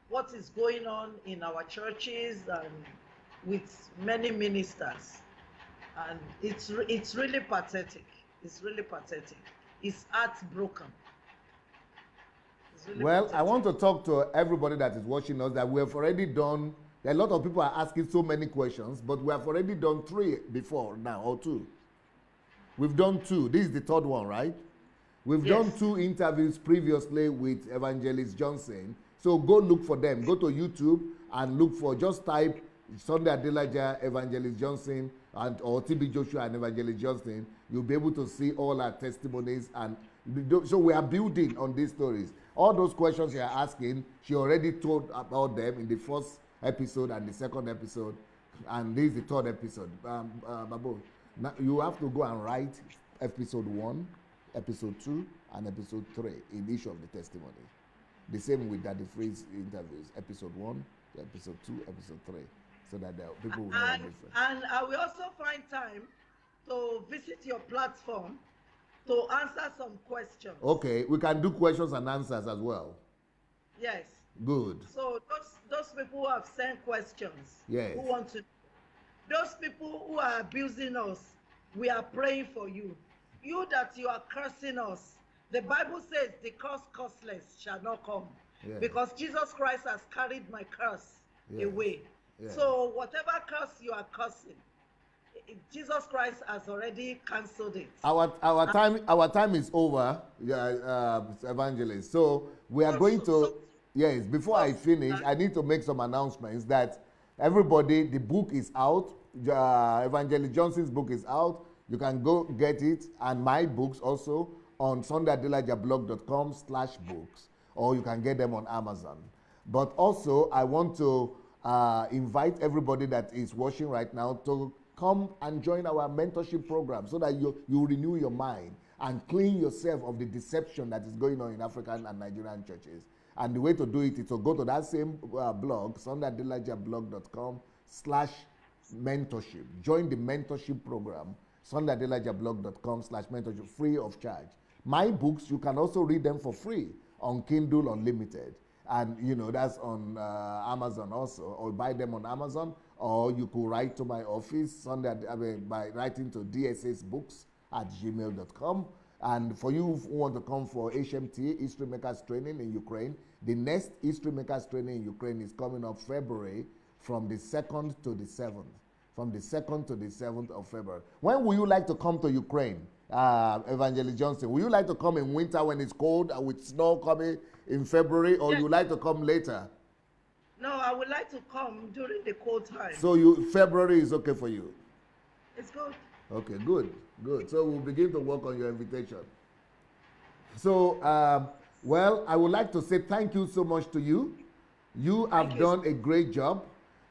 Speaker 2: what is going on in our churches and with many ministers. And it's really pathetic. It's really pathetic. It's heartbroken. It's really
Speaker 1: Well,
Speaker 2: pathetic.
Speaker 1: I want to talk to everybody that is watching us that we have already done. A lot of people are asking so many questions, but we have already done 3 before now, or 2. We've done 2. This is the 3rd one, right? We've done 2 interviews previously with Evangelist Johnson. So go look for them. Go to YouTube and look for, just type Sunday Adelaja, Evangelist Johnson, or TB Joshua and Evangelist Johnson. You'll be able to see all our testimonies. And so we are building on these stories. All those questions you are asking, she already told about them in the 1st episode and the 2nd episode. And this is the 3rd episode. Babu, now you have to go and write episode 1, episode 2, and episode 3 in each of the testimonies. The same with Daddy Freeze interviews, episode 1, episode 2, episode 3, so that the people will know the difference.
Speaker 2: And I will also find time to visit your platform to answer some questions.
Speaker 1: Okay, we can do questions and answers as well.
Speaker 2: Yes.
Speaker 1: Good.
Speaker 2: So those people who have sent questions,
Speaker 1: yes,
Speaker 2: who want to, those people who are abusing us, we are praying for you. You that you are cursing us, the Bible says the curseless shall not come, yes, because Jesus Christ has carried my curse, yes, away. Yes. So whatever curse you are cursing, Jesus Christ has already cancelled it.
Speaker 1: Our time is over, Evangelist. So we are going to, yes, before I finish, I need to make some announcements that everybody, the book is out. Evangelist Johnson's book is out. You can go get it, and my books also on sundayadelajablog.com/books, or you can get them on Amazon. But also, I want to invite everybody that is watching right now to come and join our mentorship program so that you renew your mind and clean yourself of the deception that is going on in African and Nigerian churches. And the way to do it is to go to that same blog, sundayadelajablog.com/mentorship. Join the mentorship program, sundayadelajablog.com/mentorship, free of charge. My books, you can also read them for free on Kindle Unlimited. And, you know, that's on Amazon also, or buy them on Amazon, or you could write to my office by writing to dssbooks@gmail.com. And for you who want to come for HMT, History Makers Training in Ukraine, the next History Makers Training in Ukraine is coming up February from the 2nd to the 7th. From the 2nd to the 7th of February. When would you like to come to Ukraine, Evangelist Johnson? Would you like to come in winter when it's cold and with snow coming in February, or you like to come later?
Speaker 2: No, I would like to come during the cold time.
Speaker 1: So February is okay for you?
Speaker 2: It's good.
Speaker 1: Okay, good. So we'll begin to work on your invitation. So, well, I would like to say thank you so much to you. You have done a great job.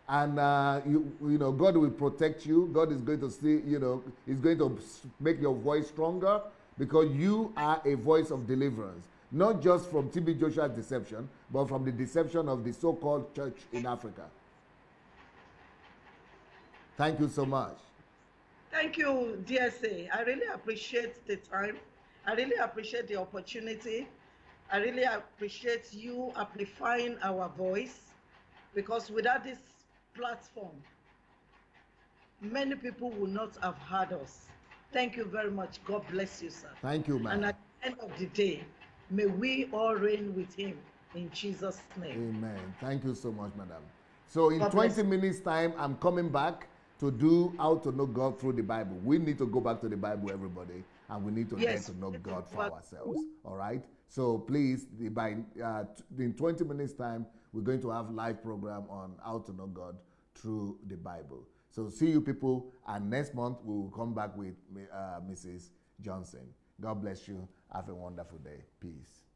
Speaker 1: And, you know, God will protect you. God is going to see, you know, He's going to make your voice stronger, because you are a voice of deliverance. Not just from TB Joshua's deception, but from the deception of the so-called church in Africa. Thank you so much.
Speaker 2: Thank you, DSA. I really appreciate the time. I really appreciate the opportunity. I really appreciate you amplifying our voice, because without this platform, many people will not have heard us. Thank you very much. God bless you, sir.
Speaker 1: Thank you, ma'am.
Speaker 2: And at the end of the day, may we all reign with Him in Jesus' name.
Speaker 1: Amen. Thank you so much, madam. So in 20 minutes time, I'm coming back to do how to know God through the Bible. We need to go back to the Bible, everybody, and we need to learn to know God for ourselves. All right? So please, in 20 minutes time, we're going to have a live program on how to know God through the Bible. So see you people, and next month we will come back with Mrs. Johnson. God bless you. Have a wonderful day. Peace.